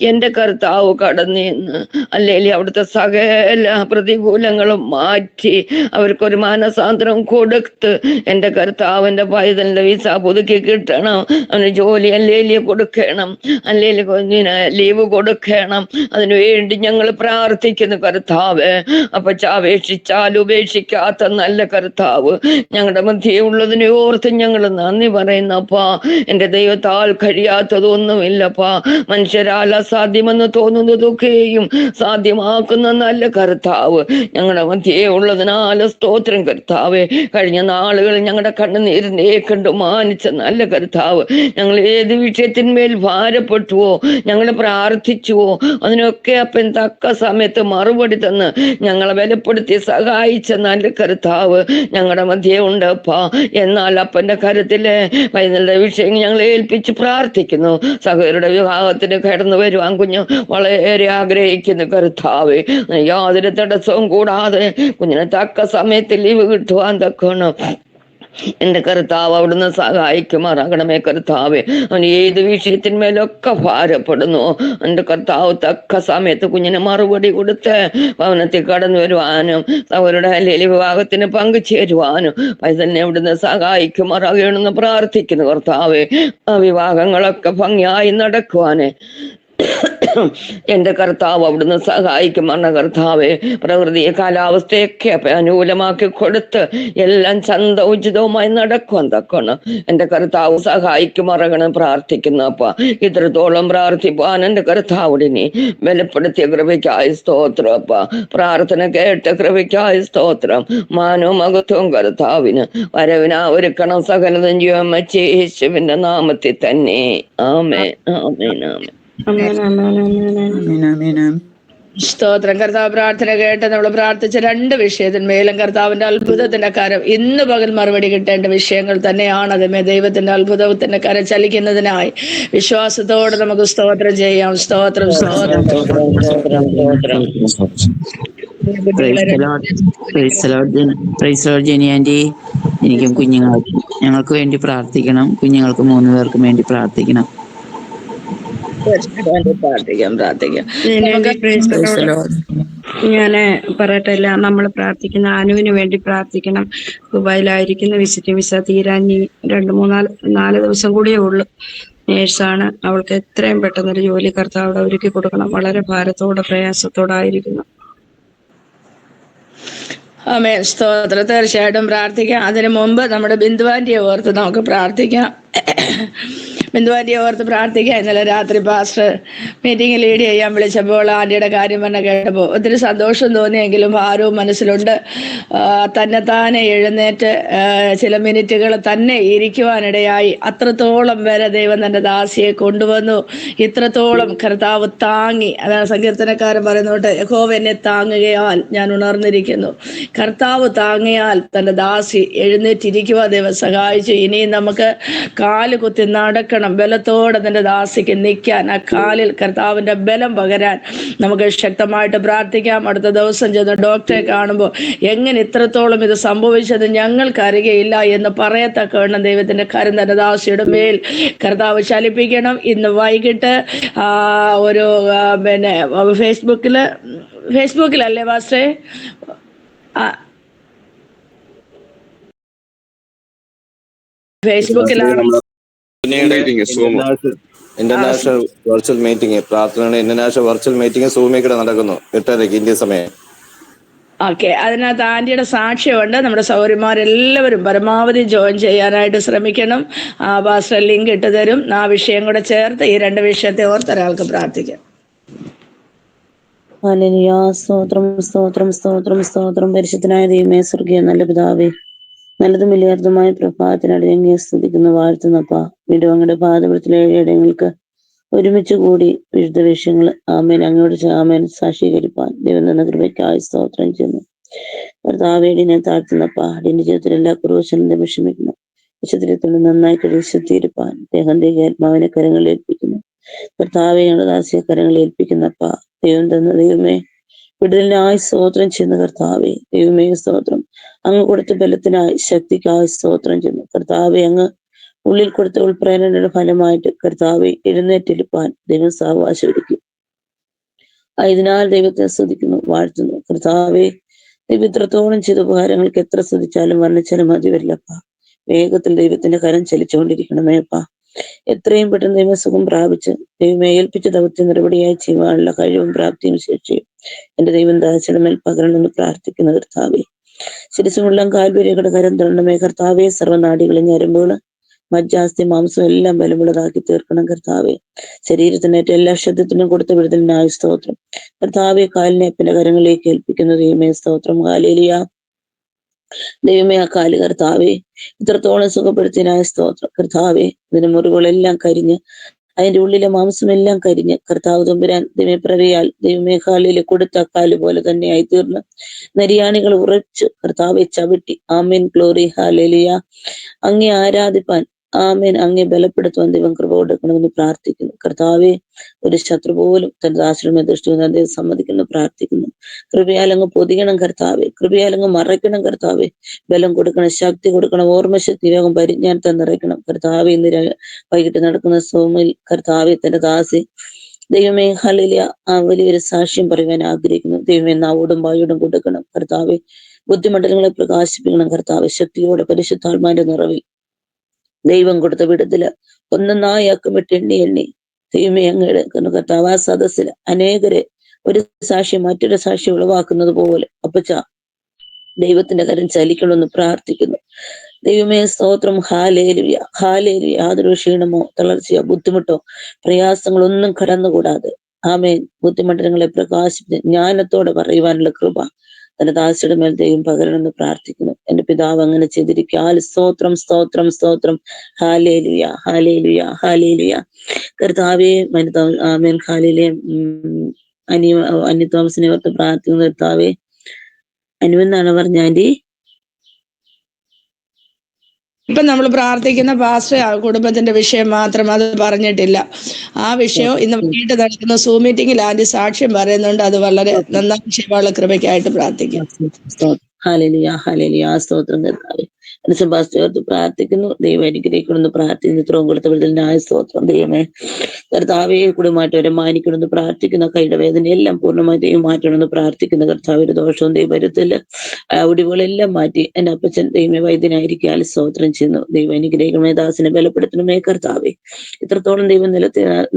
എൻ്റെ കർത്താവ് കടന്നിന്ന് അല്ലേലിയ അവിടുത്തെ സകല പ്രതികൂലങ്ങളും മാറ്റി അവർക്കൊരു മാനസാന്തരം കൊടുത്ത് എൻ്റെ കർത്താവിൻ്റെ പൈതലിന്റെ വിസ പുതുക്കി കിട്ടി കിട്ടണം. അവന് ജോലി അല്ലേലി കൊടുക്കണം, അല്ലേലി കുഞ്ഞിന് ലീവ് കൊടുക്കണം. അതിനുവേണ്ടി ഞങ്ങൾ പ്രാർത്ഥിക്കുന്നു കർത്താവ്. അപേക്ഷിച്ചാൽ ഉപേക്ഷിക്കാത്ത നല്ല കർത്താവ്, ഞങ്ങളുടെ മധ്യേ ഉള്ളതിനെ ഓർത്ത് ഞങ്ങൾ നന്ദി പറയുന്നപ്പാ. എന്റെ ദൈവത്താൽ കഴിയാത്തതൊന്നുമില്ലപ്പാ. മനുഷ്യരാൽ അസാധ്യമെന്ന് തോന്നുന്നതൊക്കെയും സാധ്യമാക്കുന്ന നല്ല കർത്താവ് ഞങ്ങളുടെ മധ്യേ ഉള്ളതിനാൽ സ്തോത്രം കർത്താവേ. കഴിഞ്ഞ നാളുകളിൽ ഞങ്ങളുടെ കണ്ണുനീരിനെ കണ്ടു മാനിച്ച നല്ല കർത്താവ്, ഞങ്ങൾ ഏത് വിഷയത്തിന്മേൽ ഭാരപ്പെട്ടുവോ, ഞങ്ങൾ പ്രാർത്ഥിച്ചുവോ, അതിനൊക്കെ അപ്പൻ തക്ക സമയത്ത് മറുപടി തന്ന് ഞങ്ങളെ ബലപ്പെടുത്തി സഹായിച്ച നല്ല കർത്താവ് ഞങ്ങളുടെ മധ്യേ ഉണ്ടപ്പാ. എന്നാൽ അപ്പന്റെ കരുത്തില് വൈകുന്നേര വിഷയം ഞങ്ങൾ ഏൽപ്പിച്ച് പ്രാർത്ഥിക്കുന്നു. സഹോദരുടെ വിവാഹത്തിന് കടന്നു വരുവാൻ കുഞ്ഞ് വളരെ ആഗ്രഹിക്കുന്നു കർത്താവേ. യാതൊരു തടസ്സവും കൂടാതെ കുഞ്ഞിന് തക്ക സമയത്ത് ലീവ് കിട്ടുവാൻ തക്കണം എന്റെ കർത്താവ് അവിടുന്ന് സഹായിക്കുമാറാകണമേ കർത്താവേ. അവൻ ഏത് വിഷയത്തിന്മേലൊക്കെ ഭാരപ്പെടുന്നു, എന്റെ കർത്താവ് തക്ക സമയത്ത് കുഞ്ഞിന് മറുപടി കൊടുത്ത് ഭവനത്തിൽ കടന്നു വരുവാനും അവരുടെ അല്ലെങ്കിൽ വിവാഹത്തിന് പങ്കുചേരുവാനും തന്നെ അവിടുന്ന് സഹായിക്കുമാറാകണമെന്ന് പ്രാർത്ഥിക്കുന്നു കർത്താവേ. ആ വിവാഹങ്ങളൊക്കെ ഭംഗിയായി നടക്കുവാനേ എന്റെ കർത്താവ് അവിടുന്ന് സഹായിക്കുമെന്ന കർത്താവെ. പ്രകൃതിയെ കാലാവസ്ഥയൊക്കെ അനുകൂലമാക്കി കൊടുത്ത് എല്ലാം ഉചിതവുമായി നടക്കുവാൻ തക്കണം എന്റെ കർത്താവ് സഹായിക്കുമറങ്ങണം പ്രാർത്ഥിക്കുന്നു. അപ്പ ഇത്രത്തോളം പ്രാർത്ഥിപ്പാൻ എന്റെ കർത്താവിനെ ബലപ്പെടുത്തിയ കൃപയ്ക്കായി സ്തോത്രം. അപ്പ പ്രാർത്ഥന കേട്ട കൃപയ്ക്കായി സ്തോത്രം. മാനവും മഹത്വവും കർത്താവിന് വരവിനാ ഒരുക്കണം സകലതും യേശുവിന്റെ നാമത്തിൽ തന്നെ. ആമേൻ ആമേൻ ആമേൻ. സ്തോത്രം. കർത്താവ് പ്രാർത്ഥന കേട്ട് നമ്മൾ പ്രാർത്ഥിച്ച രണ്ട് വിഷയത്തിന്മേലും കർത്താവിന്റെ അത്ഭുതത്തിന്റെ കരം ഇന്ന് പകൽ മറുപടി കിട്ടേണ്ട വിഷയങ്ങൾ തന്നെയാണ്. അതുമേ ദൈവത്തിന്റെ അത്ഭുതത്തിന്റെ കരം ചലിക്കുന്നതിനായി വിശ്വാസത്തോടെ നമുക്ക് സ്തോത്രം ചെയ്യാം. സ്തോത്രം സ്തോത്രം. ജെനിയാൻറ്റി, എനിക്കും ഞങ്ങൾക്ക് വേണ്ടി പ്രാർത്ഥിക്കണം. കുഞ്ഞുങ്ങൾക്ക് 3 പേർക്കും വേണ്ടി പ്രാർത്ഥിക്കണം. ഞാന് പറയട്ടെ, നമ്മൾ പ്രാർത്ഥിക്കുന്ന അനുവിന് വേണ്ടി പ്രാർത്ഥിക്കണം. ദുബായിലായിരിക്കുന്ന വിസ തീരാൻ 4 ദിവസം കൂടിയേ ഉള്ളൂ. നേഴ്സാണ്. അവൾക്ക് എത്രയും പെട്ടെന്നൊരു ജോലി കർത്താവ് ഒരുക്കി കൊടുക്കണം. വളരെ ഭാരത്തോടെ പ്രയാസത്തോടായിരിക്കുന്നു. ആമേൻ. സ്തോത്രം. തീർച്ചയായിട്ടും പ്രാർത്ഥിക്കാം. അതിനു മുമ്പ് നമ്മുടെ ബിന്ദുവാന്റിയെ ഓർത്ത് നമുക്ക് പ്രാർത്ഥിക്കാം. ബിന്ദുവാന്റിയെ ഓർത്ത് പ്രാർത്ഥിക്കാം. ഇന്നലെ രാത്രി പാസ്റ്റർ മീറ്റിംഗ് ലീഡ് ചെയ്യാൻ വിളിച്ചപ്പോൾ ആന്റിയുടെ കാര്യം പറഞ്ഞ കേട്ടപ്പോൾ ഒത്തിരി സന്തോഷം തോന്നിയെങ്കിലും ഭാരവും മനസ്സിലുണ്ട്. തന്നെത്താനെ എഴുന്നേറ്റ് ചില മിനിറ്റുകൾ തന്നെ ഇരിക്കുവാനിടയായി. അത്രത്തോളം വരെ ദൈവം തന്റെ ദാസിയെ കൊണ്ടുവന്നു. ഇത്രത്തോളം കർത്താവ് താങ്ങി. അതാണ് സങ്കീർത്തനക്കാരൻ പറയുന്നോട്ട്, യഹോവ എന്നെ താങ്ങുകയാൽ ഞാൻ ഉണർന്നിരിക്കുന്നു. കർത്താവ് താങ്ങിയാൽ തന്റെ ദാസി എഴുന്നേറ്റിരിക്കുവാൻ ദൈവം സഹായിച്ചു. ഇനിയും നമുക്ക് കാല് കുത്തി നടക്കണം. ബലത്തോടെ തന്റെ ദാസിക്ക് നിൽക്കാൻ, ആ കാലിൽ കർത്താവിന്റെ ബലം പകരാൻ നമുക്ക് ശക്തമായിട്ട് പ്രാർത്ഥിക്കാം. അടുത്ത ദിവസം ചെന്ന് ഡോക്ടറെ കാണുമ്പോൾ എങ്ങനെ ഇത്രത്തോളം ഇത് സംഭവിച്ചത് ഞങ്ങൾക്ക് അറിയുകയില്ല എന്ന് പറയത്തക്കവണ്ണം ദൈവത്തിന്റെ കരം തന്റെ ദാസിയുടെ മേൽ കർത്താവ് ചലിപ്പിക്കണം. ഇന്ന് വൈകിട്ട് ഒരു ഫേസ്ബുക്കിലല്ലേ പാസ്റ്റേ? ഫേസ്ബുക്കിലാണ് ഇന്റർനാഷണൽ വെർച്വൽ മീറ്റിംഗ്, പ്രാർത്ഥനയുടെ ഇന്റർനാഷണൽ വെർച്വൽ മീറ്റിംഗ് സൂമിൽ കൂടെ നടക്കുന്നു 8:30 ഇന്ത്യ സമയം. ഓക്കെ. അതിനകത്ത് ആന്റിയുടെ സാക്ഷ്യമുണ്ട്. നമ്മുടെ സൗകര്യമാരെല്ലാവരും പരമാവധി ജോയിൻ ചെയ്യാനായിട്ട് ശ്രമിക്കണം. പാസ്റ്റർ ലിങ്ക് ഇട്ട് തരും. ആ വിഷയം കൂടെ ചേർത്ത് ഈ 2 വിഷയത്തെ ഓർത്ത് ഒരാൾക്ക് പ്രാർത്ഥിക്കാം. ഹല്ലേലൂയ. സ്തോത്രം സ്തോത്രം സ്തോത്രം സ്തോത്രം. പരിശുദ്ധനായ ദൈവമേ, സ്വർഗീയ നല്ല പിതാവേ, നല്ലതും വലിയാർദ്ദമായ പ്രഭാതത്തിനടി ഞങ്ങളെ സ്തുതിക്കുന്നു, വാഴ്ത്തുന്നപ്പാ. വീണ്ടും അങ്ങയുടെ പാദപീഠത്തിലെ ഇടങ്ങൾക്ക് ഒരുമിച്ച് കൂടി വിശുദ്ധ വിഷയങ്ങൾ ആമേൻ അങ്ങോട് ആമേൻ സാക്ഷീകരിപ്പാൻ ദൈവം തന്ന കൃപയ്ക്കായി സ്തോത്രം ചെയ്യുന്നു. കർത്താവേടിനെ താഴ്ത്തുന്നപ്പാ. അടിന്റെ ജീവിതത്തിൽ എല്ലാ കുറവശനും വിഷമിക്കുന്നു. വിശുദ്ധത്തിൽ നന്നായി കഴിവ് ശുദ്ധീകരിപ്പാൻ ദേഹം ആത്മാവിനെ കരങ്ങളിൽ ഏൽപ്പിക്കുന്നു. കർത്താവെ, ഞങ്ങളുടെ ദാസിയെ കരങ്ങളിൽ ഏൽപ്പിക്കുന്നപ്പാ. ദൈവം തന്ന ദൈവമേ, വിടുതലിനായി സ്തോത്രം ചെയ്യുന്ന കർത്താവെ, ദൈവമേ സ്തോത്രം. അങ്ങ് കൊടുത്ത ബലത്തിനായി ശക്തിക്കായി സ്തോത്രം ചെയ്യുന്നു കർത്താവെ. അങ്ങ് ഉള്ളിൽ കൊടുത്ത ഉൾപ്രേരണയുടെ ഫലമായിട്ട് കർത്താവെ എഴുന്നേറ്റെടുപ്പാൻ ദൈവം സാവകാശമൊരുക്കും. ഇതിനാൽ ദൈവത്തെ സ്തുതിക്കുന്നു, വാഴ്ത്തുന്നു കർത്താവെ. ദൈവം ഇത്രത്തോളം ചെയ്ത ഉപകാരങ്ങൾക്ക് എത്ര സ്തുതിച്ചാലും വർണ്ണിച്ചാലും മതി വരില്ലപ്പാ. വേഗത്തിൽ ദൈവത്തിന്റെ കരം ചലിച്ചുകൊണ്ടിരിക്കണമേ അപ്പാ. എത്രയും പെട്ടെന്ന് ദൈവസുഖം പ്രാപിച്ച് ദൈവമേ ഏൽപ്പിച്ച ദൗത്യം നടപടിയായി ചെയ്യുവാനുള്ള കഴിവും പ്രാപ്തിയും ശേഷിയും എന്റെ ദൈവം ദാസയുടെ മേൽ പകരണമെന്ന് പ്രാർത്ഥിക്കുന്ന കർത്താവേ. ശിരസുമുള്ള കാൽവരികളുടെ കരം തരണമേ കർത്താവേ. സർവ്വനാടികളും ഞരമ്പുകള് മജ്ജാസ്തി മാംസം എല്ലാം ബലമുള്ളതാക്കി തീർക്കണം കർത്താവെ. ശരീരത്തിനേറ്റ എല്ലാ ശബ്ദത്തിനും കൊടുത്ത വിടുതലിനായ സ്തോത്രം കർത്താവെ. കാലിനെ അപ്പന്റെ കരങ്ങളിലേക്ക് ഏൽപ്പിക്കുന്ന ദൈവമേ സ്തോത്രം. ഹല്ലേലൂയ. ദൈവമേ ആ കാല് കർത്താവെ ഇത്രത്തോളം സുഖപ്പെടുത്തിയതിനായ സ്തോത്രം കർത്താവെ. ഇതിന്റെ മുറിവുകളെല്ലാം കരിഞ്ഞ് അതിന്റെ ഉള്ളിലെ മാംസമെല്ലാം കരിഞ്ഞ് കർത്താവ് തമ്പുരാൻ ദൈവമേ പ്രവയാൽ ദൈവമേ കാലിൽ കൊടുത്ത കാല് പോലെ തന്നെയായി തീർന്ന് നരിയാണികൾ ഉറച്ചു കർത്താവെ ചവിട്ടി. ആമേൻ. ഗ്ലോറി. ഹല്ലേലൂയ. അങ്ങേ ആരാധിപ്പാൻ ആമേൻ അങ്ങേ ബലപ്പെടുത്തുവാൻ ദൈവം കൃപ കൊടുക്കണമെന്ന് പ്രാർത്ഥിക്കുന്നു കർത്താവെ. ഒരു ശത്രു പോലും തന്റെ ദാസനെ ദൃഷ്ടിക്കുന്ന അദ്ദേഹം സമ്മതിക്കുന്നു പ്രാർത്ഥിക്കുന്നു. കൃപയാൽ അങ്ങ് പൊതിയണം കർത്താവെ. കൃപയാൽ അങ്ങ് മറയ്ക്കണം കർത്താവെ. ബലം കൊടുക്കണം, ശക്തി കൊടുക്കണം, ഓർമ്മശക്തി രോഗം പരിജ്ഞാനത്തെ നിറയ്ക്കണം കർത്താവെ. ഇന്ന് വൈകിട്ട് നടക്കുന്ന സോമിൽ കർത്താവെ തന്റെ ദാസി ദൈവമേ ഹല്ലേലൂയ ആ വലിയൊരു സാക്ഷ്യം പറയുവാൻ ആഗ്രഹിക്കുന്നു ദൈവമേ. നാവോടും വായോടും കൊടുക്കണം കർത്താവെ. ബുദ്ധിമണ്ഡലങ്ങളെ പ്രകാശിപ്പിക്കണം കർത്താവെ. ശക്തിയോടെ പരിശുദ്ധാത്മാവിന്റെ നിറവിൽ ദൈവം കൊടുത്ത വിടുതല് ഒന്നൊന്നായി അക്കമിട്ട് എണ്ണി ദൈവമേ അങ്ങയുടെ കർത്താവ് ആ സദസ്സിൽ അനേകരെ ഒരു സാക്ഷി മറ്റൊരു സാക്ഷി ഉളവാക്കുന്നത് പോലെ അപ്പച്ച ദൈവത്തിന്റെ കരം ചലിക്കണമെന്ന് പ്രാർത്ഥിക്കുന്നു ദൈവമേ സ്തോത്രം. ഹല്ലേലൂയ. ഹല്ലേലൂയ. യാതൊരു ക്ഷീണമോ തളർച്ചയോ ബുദ്ധിമുട്ടോ പ്രയാസങ്ങളൊന്നും കടന്നുകൂടാതെ ആമേൻ ബുദ്ധിമണ്ഡലങ്ങളെ പ്രകാശിപ്പിച്ച് ജ്ഞാനത്തോടെ പറയുവാനുള്ള കൃപ തന്റെ ദാസയുടെ മേൽ ദൈവം പകരണമെന്ന് പ്രാർത്ഥിക്കുന്നു. എന്റെ പിതാവ് അങ്ങനെ ചെയ്തിരിക്കാൽ സ്തോത്രം സ്തോത്രം സ്തോത്രം. ഹല്ലേലൂയ. ഹല്ലേലൂയ. ഹല്ലേലൂയ. കർത്താവെ ആമേൻ. ഹല്ലേലൂയ. അന്യ തോമസിനെ ഓർത്ത് പ്രാർത്ഥിക്കുന്നു കർത്താവെ. അനുവെന്നാണ് പറഞ്ഞ ആന്റി. ഇപ്പൊ നമ്മൾ പ്രാർത്ഥിക്കുന്ന പാസ്റ്റർ കുടുംബത്തിന്റെ വിഷയം മാത്രം അത് പറഞ്ഞിട്ടില്ല. ആ വിഷയം ഇന്ന് വൈകിട്ട് നടക്കുന്ന സൂം മീറ്റിംഗിൽ ആദ്യ സാക്ഷ്യം പറയുന്നുണ്ട്. അത് വളരെ നന്നായി ശിവയുള്ള കൃപയ്ക്കായിട്ട് പ്രാർത്ഥിക്കും. ഹല്ലേലൂയ. ഹല്ലേലൂയ. സ്തോത്രം കർത്താവേ. പാസ്റ്റോർത്ത് പ്രാർത്ഥിക്കുന്നു. ദൈവം അനുഗ്രഹിക്കണമെന്ന് പ്രാർത്ഥിക്കുന്നു. ഇത്രയും കൊടുത്ത വിടുതലിനായ സ്തോത്രം ദൈവമേ. കർത്താവെ കുടുംബമായിട്ട് അവരെ മാനിക്കണമെന്ന് പ്രാർത്ഥിക്കുന്ന കൈയുടെ വേദനയെല്ലാം പൂർണ്ണമായി ദൈവം മാറ്റണമെന്ന് പ്രാർത്ഥിക്കുന്ന കർത്താവ്. ഒരു ദോഷവും ദൈവം വരുത്തില്ല. ഒടിവുകളെല്ലാം മാറ്റി എന്റെ അപ്പച്ചൻ ദൈവമേ വൈദ്യനായിരിക്കാൻ സ്തോത്രം ചെയ്യുന്നു. ദൈവം അനുഗ്രഹിക്കണമേ. ദാസിനെ ബലപ്പെടുത്തണമേ കർത്താവെ. ഇത്രത്തോളം ദൈവം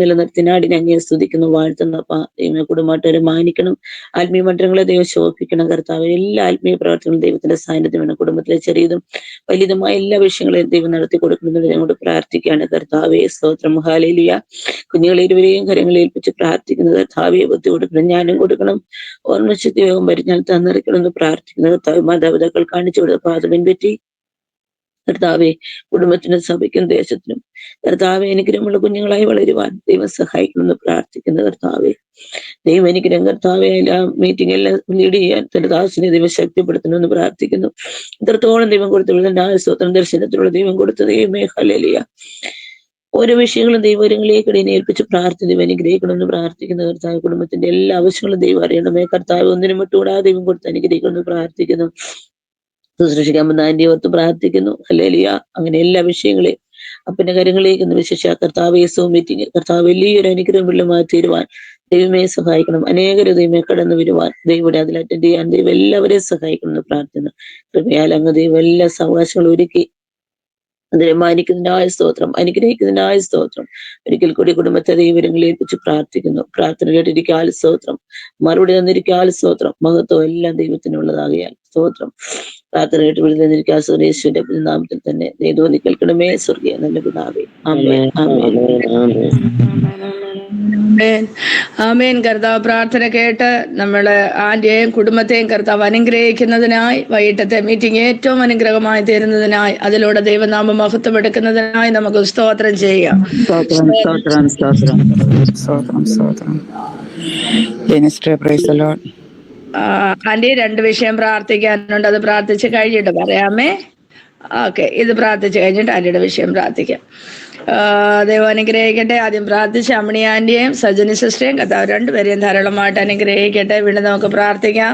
നിലനിർത്തി നാടിനെ അങ്ങേ സ്തുതിക്കുന്നു വാഴ്ത്തുന്നപ്പ. ദൈവമേ കുടുംബമായിട്ട് അവരെ മാനിക്കണം. ആത്മീയ മണ്ഡലങ്ങളെ ദൈവം ശോഭിക്കണം കർത്താവ്. എല്ലാ ആത്മീയ പ്രവർത്തനങ്ങളും ദൈവത്തിന്റെ സാന്നിധ്യം വേണം. കുടുംബത്തിലെ ചെറിയതും വലിയതുമായ എല്ലാ വിഷയങ്ങളെയും ദൈവം നടത്തി കൊടുക്കണമെന്ന് ഞങ്ങളോട് പ്രാർത്ഥിക്കുകയാണ് കർത്താവെ. സ്തോത്രം. ഹല്ലേലൂയ. കുഞ്ഞുങ്ങളെ ഇരുവരെയും കരങ്ങളിൽ ഏൽപ്പിച്ച് പ്രാർത്ഥിക്കുന്നത് കർത്താവെ. ബുദ്ധി കൊടുക്കണം, ജ്ഞാനം കൊടുക്കണം, ഓർമ്മശക്തി യോഗം പരിഞ്ഞാൽ തന്നിരിക്കണമെന്ന് പ്രാർത്ഥിക്കുന്നത് കർത്താവ്. മാതാപിതാക്കൾ കാണിച്ചു കൊടുത്ത പാത പിൻപറ്റി കർത്താവെ കുടുംബത്തിനും സഭയ്ക്കും ദേശത്തിനും കർത്താവെ അനുഗ്രഹമുള്ള കുഞ്ഞുങ്ങളായി വളരുവാൻ ദൈവം സഹായിക്കണമെന്ന് പ്രാർത്ഥിക്കുന്ന കർത്താവെ. ദൈവം അനുഗ്രഹം കർത്താവെ എല്ലാ മീറ്റിംഗ് എല്ലാം ലീഡ് ചെയ്യാൻ തന്റെ ദാസിനെ ദൈവം ശക്തിപ്പെടുത്തണമെന്ന് പ്രാർത്ഥിക്കുന്നു. ഇത്രത്തോളം ദൈവം കൊടുത്ത സ്വതന്ത്ര ദർശനത്തിലുള്ള ദൈവം കൊടുത്ത ദൈവമേ ഹല്ലേലൂയ. ഓരോ വിഷയങ്ങളും ദൈവങ്ങളിലേക്ക് ഏൽപ്പിച്ച് പ്രാർത്ഥന ദൈവം അനുഗ്രഹിക്കണമെന്ന് പ്രാർത്ഥിക്കുന്ന കർത്താവ്. കുടുംബത്തിന്റെ എല്ലാ ആവശ്യങ്ങളും ദൈവം അറിയണമേ കർത്താവ്. ഒന്നിനും വിട്ടുകൂടാതെ ദൈവം കൊടുത്ത് അനുഗ്രഹിക്കണമെന്ന് പ്രാർത്ഥിക്കുന്നു. ശുശ്രൂഷിക്കാൻ വന്ന ആന്റിയെ ഓർത്ത് പ്രാർത്ഥിക്കുന്നു. ഹല്ലേലൂയ. അങ്ങനെ എല്ലാ വിഷയങ്ങളെയും അപ്പന്റെ കാര്യങ്ങളിലേക്ക് ഒന്ന് വിശേഷ കർത്താവ് സൂം മീറ്റിംഗ് കർത്താവ് വലിയൊരു അനുഗ്രഹമുള്ളമായി തീരുവാൻ ദൈവമേ സഹായിക്കണം. അനേകരും ദൈവമേ കടന്നു വരുവാൻ ദൈവം അതിൽ അറ്റൻഡ് ചെയ്യാൻ ദൈവം എല്ലാവരെയും സഹായിക്കണം എന്ന് പ്രാർത്ഥന. കൃപയാൽ അങ്ങ് ദൈവം എല്ലാ അവകാശങ്ങളും ഒരുക്കി അതിനെ മാനിക്കുന്നതിനായ സ്തോത്രം, അനുഗ്രഹിക്കുന്നതിനായ സ്തോത്രം. ഒരിക്കൽ കൂടി കുടുംബത്തെ ദൈവങ്ങളെ ഏൽപ്പിച്ച് പ്രാർത്ഥിക്കുന്നു. പ്രാർത്ഥന കേട്ടിരിക്കാൽ സ്തോത്രം, മറുപടി തന്നിരിക്കാൽ സ്തോത്രം, മഹത്വം എല്ലാം ദൈവത്തിനുള്ളതാകിയാൽ സ്തോത്രം. പ്രാർത്ഥന കേട്ട് വിളിച്ചിരിക്കാൻ സുരേശുവിന്റെ നാമത്തിൽ തന്നെ ദൈവം കേൾക്കണമേ. സ്വർഗീയ നല്ല പിതാവേ. ആമേൻ. ആമേൻ. കർത്താവ് പ്രാർത്ഥന കേട്ട് നമ്മള് ആന്റിയെയും കുടുംബത്തെയും കർത്താവ് അനുഗ്രഹിക്കുന്നതിനായി വൈകിട്ടത്തെ മീറ്റിംഗ് ഏറ്റവും അനുഗ്രഹമായി തീരുന്നതിനായി അതിലൂടെ ദൈവനാമം മഹത്വം എടുക്കുന്നതിനായി നമുക്ക് സ്തോത്രം ചെയ്യാം. ആന്റി 2 വിഷയം പ്രാർത്ഥിക്കാനുണ്ട്. അത് പ്രാർത്ഥിച്ച് കഴിഞ്ഞിട്ട് പറയാമേ. ഓക്കെ, ഇത് പ്രാർത്ഥിച്ച് കഴിഞ്ഞിട്ട് ആന്റിയുടെ വിഷയം പ്രാർത്ഥിക്കാം. ദൈവം അനുഗ്രഹിക്കട്ടെ. ആദ്യം പ്രാർത്ഥിച്ച അമ്മിണി ആന്റിയെയും സജനി സിസ്റ്ററെയും കർത്താവ് രണ്ടുപേരെയും ധാരാളമായിട്ട് അനുഗ്രഹിക്കട്ടെ. വീണ്ടും നമുക്ക് പ്രാർത്ഥിക്കാം.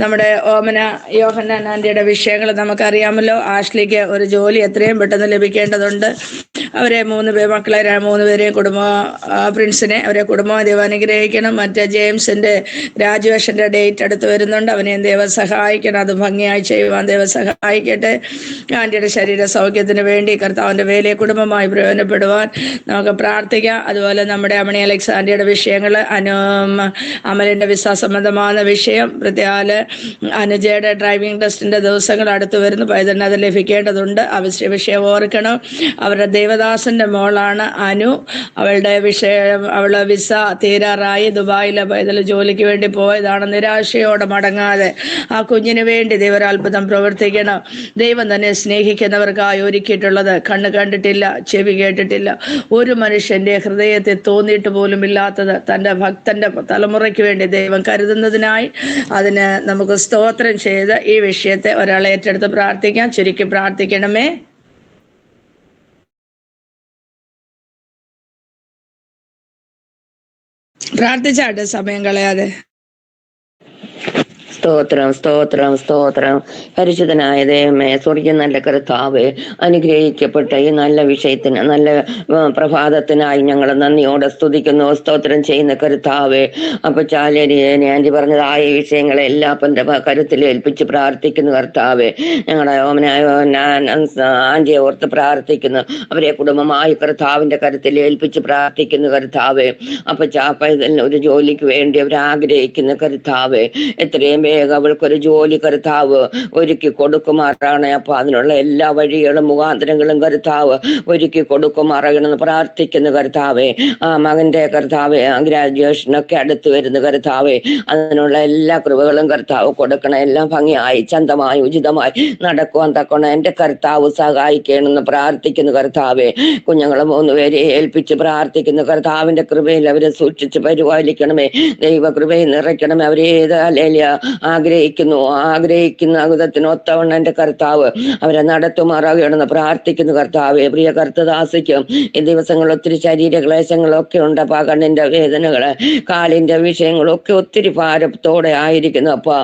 നമ്മുടെ ഓമന യോഹന്നാൻ ആന്റിയുടെ വിഷയങ്ങൾ നമുക്കറിയാമല്ലോ. ആഷ്ലിക്ക് ഒരു ജോലി എത്രയും പെട്ടെന്ന് ലഭിക്കേണ്ടതുണ്ട്. അവരെ മക്കളെ 3 പേരെയും പ്രിൻസിനെ അവരെ കുടുംബം ദൈവം അനുഗ്രഹിക്കണം. മറ്റേ ജെയിംസിന്റെ ഗ്രാജുവേഷന്റെ ഡേറ്റ് അടുത്ത് വരുന്നുണ്ട്. അവനെയും ദൈവം സഹായിക്കണം. അത് ഭംഗിയായി ചെയ്യുവാൻ ദൈവം സഹായിക്കട്ടെ. ആന്റിയുടെ ശരീര സൗഖ്യത്തിന് വേണ്ടി കർത്താവിന്റെ വേലയെ കുടുംബമായി പ്രയോജനപ്പെടുവാൻ നമുക്ക് പ്രാർത്ഥിക്കാം. അതുപോലെ നമ്മുടെ അമണി അലക്സ് ആന്റിയുടെ വിഷയങ്ങൾ, അമലിന്റെ വിസ സംബന്ധമായ വിഷയം, പ്രത്യേക അനുജയുടെ ഡ്രൈവിംഗ് ടെസ്റ്റിന്റെ ദിവസങ്ങൾ അടുത്ത് വരുന്നു. പൈതലിന് അത് ലഭിക്കേണ്ടതുണ്ട്. ആവശ്യ വിഷയം ഓർക്കണം. അവരുടെ ദേവദാസന്റെ മോളാണ് അനു. അവളുടെ വിസ തീരാറായി. ദുബായിലെ പൈതൽ ജോലിക്ക് വേണ്ടി പോയതാണ്. നിരാശയോടെ മടങ്ങാതെ ആ കുഞ്ഞിന് വേണ്ടി ദൈവരാത്ഭുതം പ്രവർത്തിക്കണം. ദൈവം തന്നെ സ്നേഹിക്കുന്നവർക്കായി ഒരുക്കിയിട്ടുള്ളത് കണ്ണ് കണ്ടിട്ടില്ല, ചെവി കേട്ടിട്ടില്ല, ഒരു മനുഷ്യന്റെ ഹൃദയത്തിൽ തോന്നിയിട്ട് പോലും ഇല്ലാത്തത് തൻ്റെ ഭക്തന്റെ തലമുറയ്ക്ക് വേണ്ടി ദൈവം കരുതുന്നതിനായി അതിന് നമുക്ക് സ്തോത്രം ചെയ്ത് ഈ വിഷയത്തെ ഒരാളെ ഏറ്റെടുത്ത് പ്രാർത്ഥിക്കാം. ചുരുക്കി പ്രാർത്ഥിക്കണമേ. പ്രാർത്ഥിച്ചാട്ടെ, സമയം കളയാതെ. സ്തോത്രം സ്തോത്രം സ്തോത്രം. പരിശുദ്ധനായ ദൈവമേ, സ്വർഗ്ഗ നല്ല കർത്താവേ, അനുഗ്രഹിക്കപ്പെട്ട ഈ നല്ല വിഷയത്തിന്, നല്ല പ്രഭാതത്തിനായി ഞങ്ങൾ നന്ദിയോടെ സ്തുതിക്കുന്നു, സ്തോത്രം ചെയ്യുന്ന കർത്താവേ. അപ്പൊ ചാലേരിയെ ആന്റി പറഞ്ഞതായ ഈ വിഷയങ്ങളെ എല്ലാ അപ്പന്റെ കരുത്തിൽ ഏൽപ്പിച്ച് പ്രാർത്ഥിക്കുന്നു കർത്താവേ. ഞങ്ങളുടെ ആന്റിയെ ഓർത്ത് പ്രാർത്ഥിക്കുന്നു. അവരെ കുടുംബമായി കർത്താവിന്റെ കരുത്തിൽ ഏൽപ്പിച്ച് പ്രാർത്ഥിക്കുന്നു കർത്താവേ. അപ്പൊ ചാപ്പ ഒരു ജോലിക്ക് വേണ്ടി അവർ ആഗ്രഹിക്കുന്ന കർത്താവേ, എത്രയും അവൾക്കൊരു ജോലി കർത്താവ് ഒരുക്കി കൊടുക്കുമാറാണ്. അപ്പൊ അതിനുള്ള എല്ലാ വഴികളും മുഖാന്തരങ്ങളും കർത്താവ് ഒരുക്കി കൊടുക്കുമാറാകണമെന്ന് പ്രാർത്ഥിക്കുന്നു കർത്താവേ. ആ മകന്റെ കർത്താവെ ഗ്രാജുവേഷനൊക്കെ അടുത്ത് വരുന്ന കർത്താവെ, അതിനുള്ള എല്ലാ കൃപകളും കർത്താവ് കൊടുക്കണം. എല്ലാം ഭംഗിയായി ചന്തമായി ഉചിതമായി നടക്കുവാൻ തക്കണം എന്റെ കർത്താവ് സഹായിക്കണമെന്ന് പ്രാർത്ഥിക്കുന്നു കർത്താവെ. കുഞ്ഞുങ്ങളെ 3 പേരെ ഏൽപ്പിച്ച് പ്രാർത്ഥിക്കുന്നു കർത്താവിന്റെ കൃപയിൽ അവരെ സൂക്ഷിച്ച് പരിപാലിക്കണമേ. ദൈവ കൃപയിൽ നിറയ്ക്കണമേ. അവരേത് ആഗ്രഹിക്കുന്ന അഗതത്തിന് ഒത്തവണ്ണം എന്റെ കർത്താവ് അവരെ നടത്തുമാറാകണമെന്ന് പ്രാർത്ഥിക്കുന്നു കർത്താവെ. പ്രിയ കർത്തദാസിക്കും ഈ ദിവസങ്ങളിൽ ഒത്തിരി ശരീര ക്ലേശങ്ങളൊക്കെ ഉണ്ട്. അപ്പൊ കണ്ണിന്റെ വേദനകള്, കാലിന്റെ വിഷയങ്ങളൊക്കെ ഒത്തിരി ഭാരത്തോടെ ആയിരിക്കുന്നു. അപ്പൊ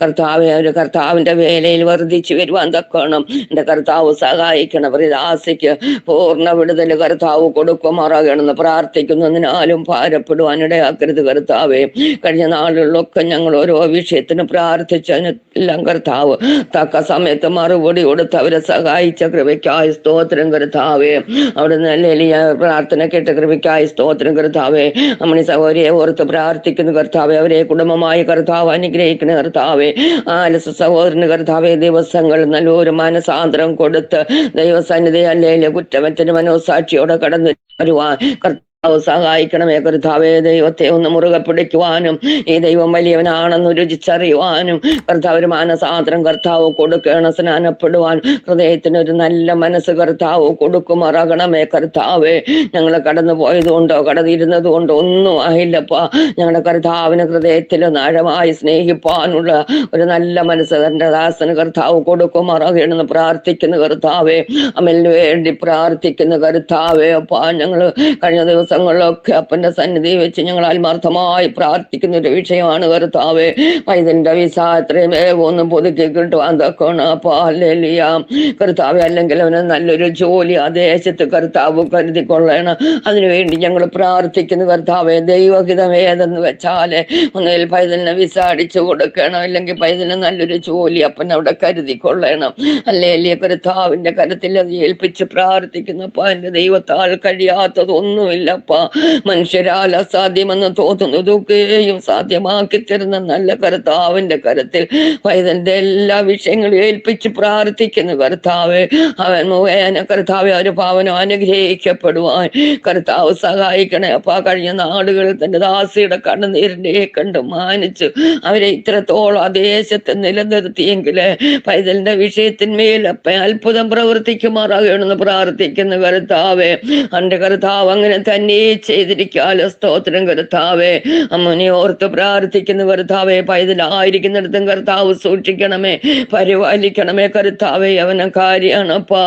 കർത്താവെ, ഒരു കർത്താവിന്റെ വേലയിൽ വർദ്ധിച്ചു വരുവാൻ തക്കണം എന്റെ കർത്താവ് സഹായിക്കണം. പ്രിയദാസിക്ക് പൂർണ്ണ വിടുതൽ കർത്താവ് കൊടുക്കുമാറാകണമെന്ന് പ്രാർത്ഥിക്കുന്നതിനാലും ഭാരപ്പെടുവാൻ ഇടയാക്കരുത് കർത്താവെ. കഴിഞ്ഞ നാളുകളിലൊക്കെ ഞങ്ങൾ ഓരോ വിഷയത്തിന് പ്രാർത്ഥിച്ചെല്ലാം കർത്താവ് തക്ക സമയത്ത് മറുപടി കൊടുത്ത് അവരെ സഹായിച്ച കൃപയ്ക്കായി സ്തോത്രം കർത്താവേ. അവിടുന്ന് വലിയ പ്രാർത്ഥന കേട്ട കൃപയ്ക്കായി സ്തോത്രം കർത്താവേ. അമ്മണി സഹോദരിയെ ഓർത്ത് പ്രാർത്ഥിക്കുന്നു കർത്താവെ. അവരെ കുടുംബമായി കർത്താവ് അനുഗ്രഹിക്കുന്ന കർത്താവെ. ആലസ സഹോദരന് കർത്താവെ ദിവസങ്ങൾ നല്ലൊരു മനസാന്തരം കൊടുത്ത് ദൈവസന്നിധി അല്ലേലും കുറ്റമറ്റൊരു മനോസാക്ഷിയോടെ കടന്നു വരുവാൻ സഹായിക്കണമേ കർത്താവേ. ദൈവത്തെ ഒന്ന് മുറുകെ പിടിക്കുവാനും ഈ ദൈവം വലിയവനാണെന്ന് രുചിച്ചറിയുവാനും കർത്താവ് ഒരു മാനസാന്തരം കർത്താവ് കൊടുക്കണം. സ്നാനപ്പെടുവാൻ ഹൃദയത്തിനൊരു നല്ല മനസ്സ് കർത്താവ് കൊടുക്കുമാറാകണമേ കർത്താവേ. ഞങ്ങൾ കടന്നു പോയതുകൊണ്ടോ കടന്നിരുന്നത് കൊണ്ടോ ഒന്നും ആയില്ലപ്പാ. ഞങ്ങളുടെ കർത്താവിന് ഹൃദയത്തിൽ ആഴമായി സ്നേഹിപ്പാനുള്ള ഒരു നല്ല മനസ്സ് തന്റെ ദാസന് കർത്താവ് കൊടുക്കുമാറാകണമെന്ന് പ്രാർത്ഥിക്കുന്ന കർത്താവേ. അമലിന് വേണ്ടി പ്രാർത്ഥിക്കുന്ന കർത്താവേ. അപ്പാ ഞങ്ങൾ കഴിഞ്ഞ ദിവസങ്ങളിലൊക്കെ അപ്പന്റെ സന്നിധി വെച്ച് ഞങ്ങൾ ആത്മാർത്ഥമായി പ്രാർത്ഥിക്കുന്ന ഒരു വിഷയമാണ് കർത്താവേ. പൈതലിന്റെ വിസ എത്രയും വേഗം ഒന്ന് പുതുക്കി കിട്ടുവാൻ തക്കണം. അപ്പൊ ഹല്ലേലൂയ കർത്താവേ. അല്ലെങ്കിൽ അവന് നല്ലൊരു ജോലി ആ ദേശത്ത് കർത്താവ് കരുതിക്കൊള്ളണം. അതിനുവേണ്ടി ഞങ്ങൾ പ്രാർത്ഥിക്കുന്നു കർത്താവേ. ദൈവഹിതം ഏതെന്ന് വെച്ചാല് ഒന്നിൽ പൈതലിനെ വിസ അടിച്ചു കൊടുക്കണം, അല്ലെങ്കിൽ പൈതലിന് നല്ലൊരു ജോലി അപ്പൻ അവിടെ കരുതിക്കൊള്ളണം. ഹല്ലേലൂയ കർത്താവിന്റെ കരത്തിൽ അത് ഏൽപ്പിച്ച് പ്രാർത്ഥിക്കുന്നു. അപ്പൊ എന്റെ ദൈവത്താൽ കഴിയാത്തതൊന്നുമില്ല. മനുഷ്യരാൽ അസാധ്യമെന്ന് തോന്നുന്നതൊക്കെയും സാധ്യമാക്കി തരുന്ന നല്ല കർത്താവിന്റെ കരത്തിൽ പൈതലിന്റെ എല്ലാ വിഷയങ്ങളും ഏൽപ്പിച്ച് പ്രാർത്ഥിക്കുന്നു കർത്താവെ. അവൻ മുഖേന കർത്താവെ ഒരു പാവനം അനുഗ്രഹിക്കപ്പെടുവാൻ കർത്താവ് സഹായിക്കണേ. അപ്പൊ കഴിഞ്ഞ നാടുകളിൽ തന്റെ ദാസിയുടെ കണ്ണുനീരിന്റെ കണ്ട് മാനിച്ചു അവരെ ഇത്രത്തോളം ആ ദേശത്ത് നിലനിർത്തിയെങ്കില് പൈതലിന്റെ വിഷയത്തിന്മേൽ അല്പം പ്രവർത്തിക്കുമാറാകണമെന്ന് പ്രാർത്ഥിക്കുന്നു കർത്താവെ. എന്റെ കർത്താവ് അങ്ങനെ തന്നെ നീ ചെയ്തിരിക്കാലോ. സ്തോത്രം കർത്താവേ. അമ്മനെ ഓർത്ത് പ്രാർത്ഥിക്കുന്ന കർത്താവേ, പൈതലായിരിക്കുന്നിടത്തും കർത്താവ് സൂക്ഷിക്കണമേ, പരിപാലിക്കണമേ കർത്താവേ. അവനെ കാര്യാണപ്പാ,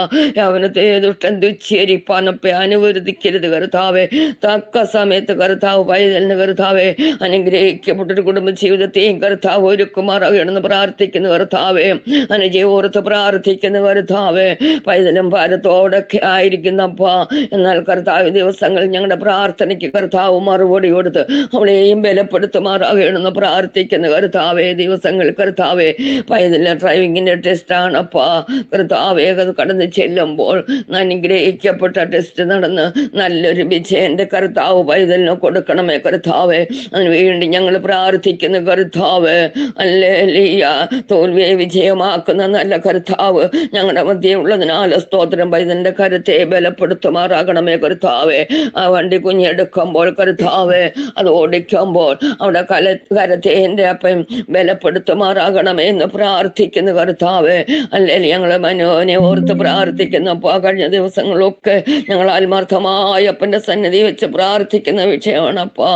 അവനത്തെ ദുഷ്ടൻ തുച്ഛേരിപ്പാനപ്പെ അനുവദിക്കരുത് കർത്താവേ. തക്ക സമയത്ത് കർത്താവ് പൈതലിന് കർത്താവേ അനുഗ്രഹിക്കപ്പെട്ടൊരു കുടുംബ ജീവിതത്തെയും കർത്താവ് ഒരുക്കുമാറാകണമെന്ന് പ്രാർത്ഥിക്കുന്ന കർത്താവേ. അനുജയെ ഓർത്ത് പ്രാർത്ഥിക്കുന്ന കർത്താവേ, പൈതലും ഭാരത്തോടൊക്കെ ആയിരിക്കുന്നപ്പാ. എന്നാൽ കർത്താവ് ദിവസങ്ങൾ ഞങ്ങളുടെ പ്രാർത്ഥനയ്ക്ക് കർത്താവ് മറുപടി കൊടുത്ത് അവളെയും ബലപ്പെടുത്തുമാറാകണമെന്ന് പ്രാർത്ഥിക്കുന്ന കർത്താവേ. ദിവസങ്ങൾ കർത്താവേ പൈതലിന് ഡ്രൈവിങ്ങിന്റെ ടെസ്റ്റ് ആണപ്പാ കർത്താവേ. കടന്ന് ചെല്ലുമ്പോൾ അനുഗ്രഹിക്കപ്പെട്ട ടെസ്റ്റ് നടന്ന് നല്ലൊരു വിജയന്റെ കർത്താവ് പൈതലിന് കൊടുക്കണമേ കർത്താവേ. അതിനുവേണ്ടി ഞങ്ങൾ പ്രാർത്ഥിക്കുന്ന കർത്താവ്. ഹല്ലേലൂയ. തോൽവിയെ വിജയമാക്കുന്ന നല്ല കർത്താവ് ഞങ്ങളുടെ മധ്യേ ഉള്ളതിനാൽ സ്തോത്രം. പൈതലിന്റെ കരുത്തെ ബലപ്പെടുത്തുമാറാകണമേ കർത്താവേ. ആ വണ്ടി കുഞ്ഞെടുക്കുമ്പോൾ കർത്താവേ, അത് ഓടിക്കുമ്പോൾ അവിടെ കരത്തെ എന്റെ അപ്പം ബലപ്പെടുത്തുമാറാകണമേ എന്ന് പ്രാർത്ഥിക്കുന്ന കർത്താവേ. അല്ലെങ്കിൽ ഞങ്ങളെ മനോനെ ഓർത്ത് പ്രാർത്ഥിക്കുന്നപ്പോ കഴിഞ്ഞ ദിവസങ്ങളൊക്കെ ഞങ്ങൾ ആത്മാർത്ഥമായ അപ്പന്റെ സന്നിധി വെച്ച് പ്രാർത്ഥിക്കുന്ന വിഷയമാണപ്പാ.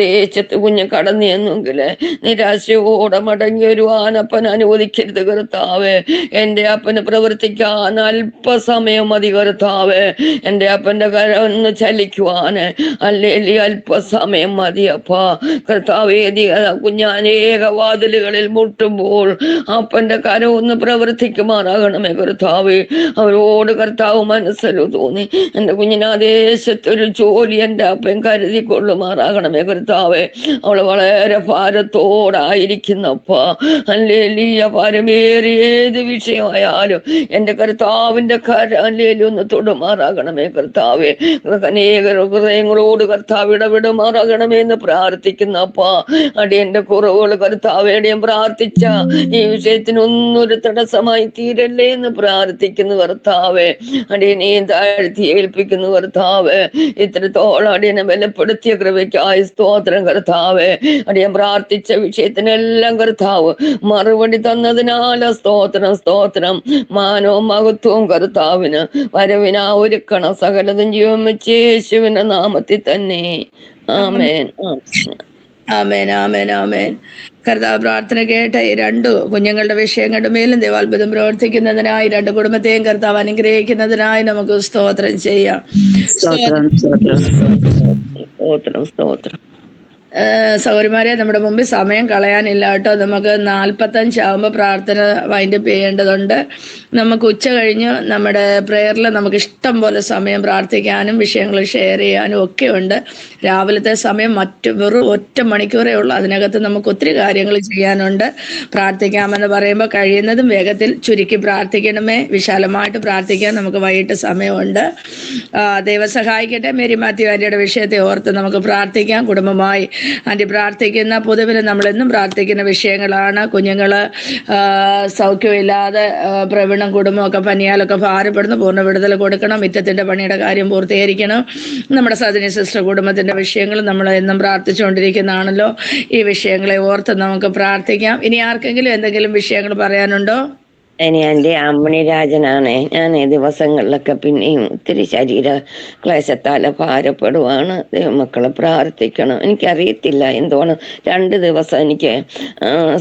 ദേശത്ത് കുഞ്ഞ് കടന്നെന്നെങ്കില് നിരാശയോടെ മടങ്ങി വരുവാൻ അപ്പൻ അനുവദിക്കരുത് കർത്താവേ. എന്റെ അപ്പന് പ്രവർത്തിക്കാൻ അല്പസമയം മതി കർത്താവേ. എന്റെ അപ്പന്റെ കരം ഒന്ന് ചലിക്കുവാന് അല്ലെങ്കിൽ അല്പസമയം മതി അപ്പാ കർത്താവേ. കുഞ്ഞാനേക വാതിലുകളിൽ മുട്ടുമ്പോൾ അപ്പന്റെ കരം ഒന്ന് പ്രവർത്തിക്കുമാറാകണമേ കർത്താവേ. അവരോട് കർത്താവ് മനസ്സിലു തോന്നി എന്റെ കുഞ്ഞിന് ആ ദേശത്തൊരു ജോലി എന്റെ അപ്പൻ കരുതി കൊള്ളുമാറാകണമേ കർത്താവേ. അവള് വളരെ ഭാരത്തോടായിരിക്കുന്നപ്പാ. ഹല്ലേലൂയ. ഭാരമേറിയത് വിഷയമായാലും എന്റെ കർത്താവിന്റെ കരലേലും ഒന്ന് തൊടുമാറാകണമേ കർത്താവേ. അനേക ഹൃദയങ്ങളോട് കർത്താവ് ഇടപെടുമാറാകണമേ എന്ന് പ്രാർത്ഥിക്കുന്നപ്പാ. അടിയന്റെ കുറവുകൾ കർത്താവേടിയും പ്രാർത്ഥിച്ച ഈ വിഷയത്തിനൊന്നൊരു തടസ്സമായി തീരല്ലേ എന്ന് പ്രാർത്ഥിക്കുന്നു കർത്താവേ. അടിയനെയും താഴ്ത്തി ഏൽപ്പിക്കുന്നു കർത്താവേ. ഇത്രത്തോളം അടിയനെ ബലപ്പെടുത്തിയ കൃപയ്ക്കായി സ്തോത്രം കർത്താവേ. അടിയൻ പ്രാർത്ഥിച്ച വിഷയത്തിനെല്ലാം കർത്താവ് മറുപടി തന്നതിനാൽ സ്തോത്രം സ്തോത്രം. മാനവും മഹത്വവും കർത്താവിന് വരവിനാ ഒരുക്കണം. സകലതും ജീവൻ വെച്ച് യേശുവിന്റെ നാമത്തിൽ തന്നെ. ആമേൻ ആമേൻ ആമേൻ ആമേൻ. കർത്താവ് പ്രാർത്ഥന കേട്ട ഈ രണ്ടു കുഞ്ഞുങ്ങളുടെ വിഷയങ്ങളുടെ മേലും ദൈവാത്ഭുതം പ്രവർത്തിക്കുന്നതിനായി രണ്ട് കുടുംബത്തെയും കർത്താവ് അനുഗ്രഹിക്കുന്നതിനായി നമുക്ക് സ്തോത്രം ചെയ്യാം. സ്തോത്രം സ്തോത്രം സ്തോത്രം. സൗകര്യമാരെ നമ്മുടെ മുമ്പിൽ സമയം കളയാനില്ല കേട്ടോ. നമുക്ക് 45 ആകുമ്പോൾ പ്രാർത്ഥന വൈൻഡപ്പ് ചെയ്യേണ്ടതുണ്ട്. നമുക്ക് ഉച്ച കഴിഞ്ഞ് നമ്മുടെ പ്രെയറിൽ നമുക്ക് ഇഷ്ടം പോലെ സമയം പ്രാർത്ഥിക്കാനും വിഷയങ്ങൾ ഷെയർ ചെയ്യാനും ഒക്കെ ഉണ്ട്. രാവിലത്തെ സമയം വെറും 1 മണിക്കൂറേ ഉള്ളൂ. അതിനകത്ത് നമുക്ക് ഒത്തിരി കാര്യങ്ങൾ ചെയ്യാനുണ്ട്. പ്രാർത്ഥിക്കാമെന്ന് പറയുമ്പോൾ കഴിയുന്നതും വേഗത്തിൽ ചുരുക്കി പ്രാർത്ഥിക്കണമേ. വിശാലമായിട്ട് പ്രാർത്ഥിക്കാൻ നമുക്ക് വൈകിട്ട് സമയമുണ്ട്. ദൈവം സഹായിക്കട്ടെ. മേരി മാത്യു ആന്റിയുടെ വിഷയത്തെ ഓർത്ത് നമുക്ക് പ്രാർത്ഥിക്കാം. കുടുംബമായി ആന്റി പ്രാർത്ഥിക്കുന്ന പൊതുവിൽ നമ്മളെന്നും പ്രാർത്ഥിക്കുന്ന വിഷയങ്ങളാണ്. കുഞ്ഞുങ്ങള് സൗഖ്യമില്ലാതെ പ്രവീണം കുടുംബമൊക്കെ പനിയാലൊക്കെ ഭാരപ്പെടുന്നു. പൂർണ്ണ വിടുതൽ കൊടുക്കണം. മിറ്റത്തിന്റെ പണിയുടെ കാര്യം പൂർത്തീകരിക്കണം. നമ്മുടെ സജനി സിസ്റ്റർ കുടുംബത്തിന്റെ വിഷയങ്ങൾ നമ്മൾ എന്നും പ്രാർത്ഥിച്ചുകൊണ്ടിരിക്കുന്നതാണല്ലോ. ഈ വിഷയങ്ങളെ ഓർത്ത് നമുക്ക് പ്രാർത്ഥിക്കാം. ഇനി ആർക്കെങ്കിലും എന്തെങ്കിലും വിഷയങ്ങൾ പറയാനുണ്ടോ? ഇനി എൻ്റെ അമ്മണി രാജനാണ്. ഞാൻ ഈ ദിവസങ്ങളിലൊക്കെ പിന്നെയും ഒത്തിരി ശരീര ക്ലേശത്താൽ ഭാരപ്പെടുവാണ്. ദൈവമക്കളെ പ്രാർത്ഥിക്കണം. എനിക്കറിയത്തില്ല എന്തുവാണ്. 2 ദിവസം എനിക്ക്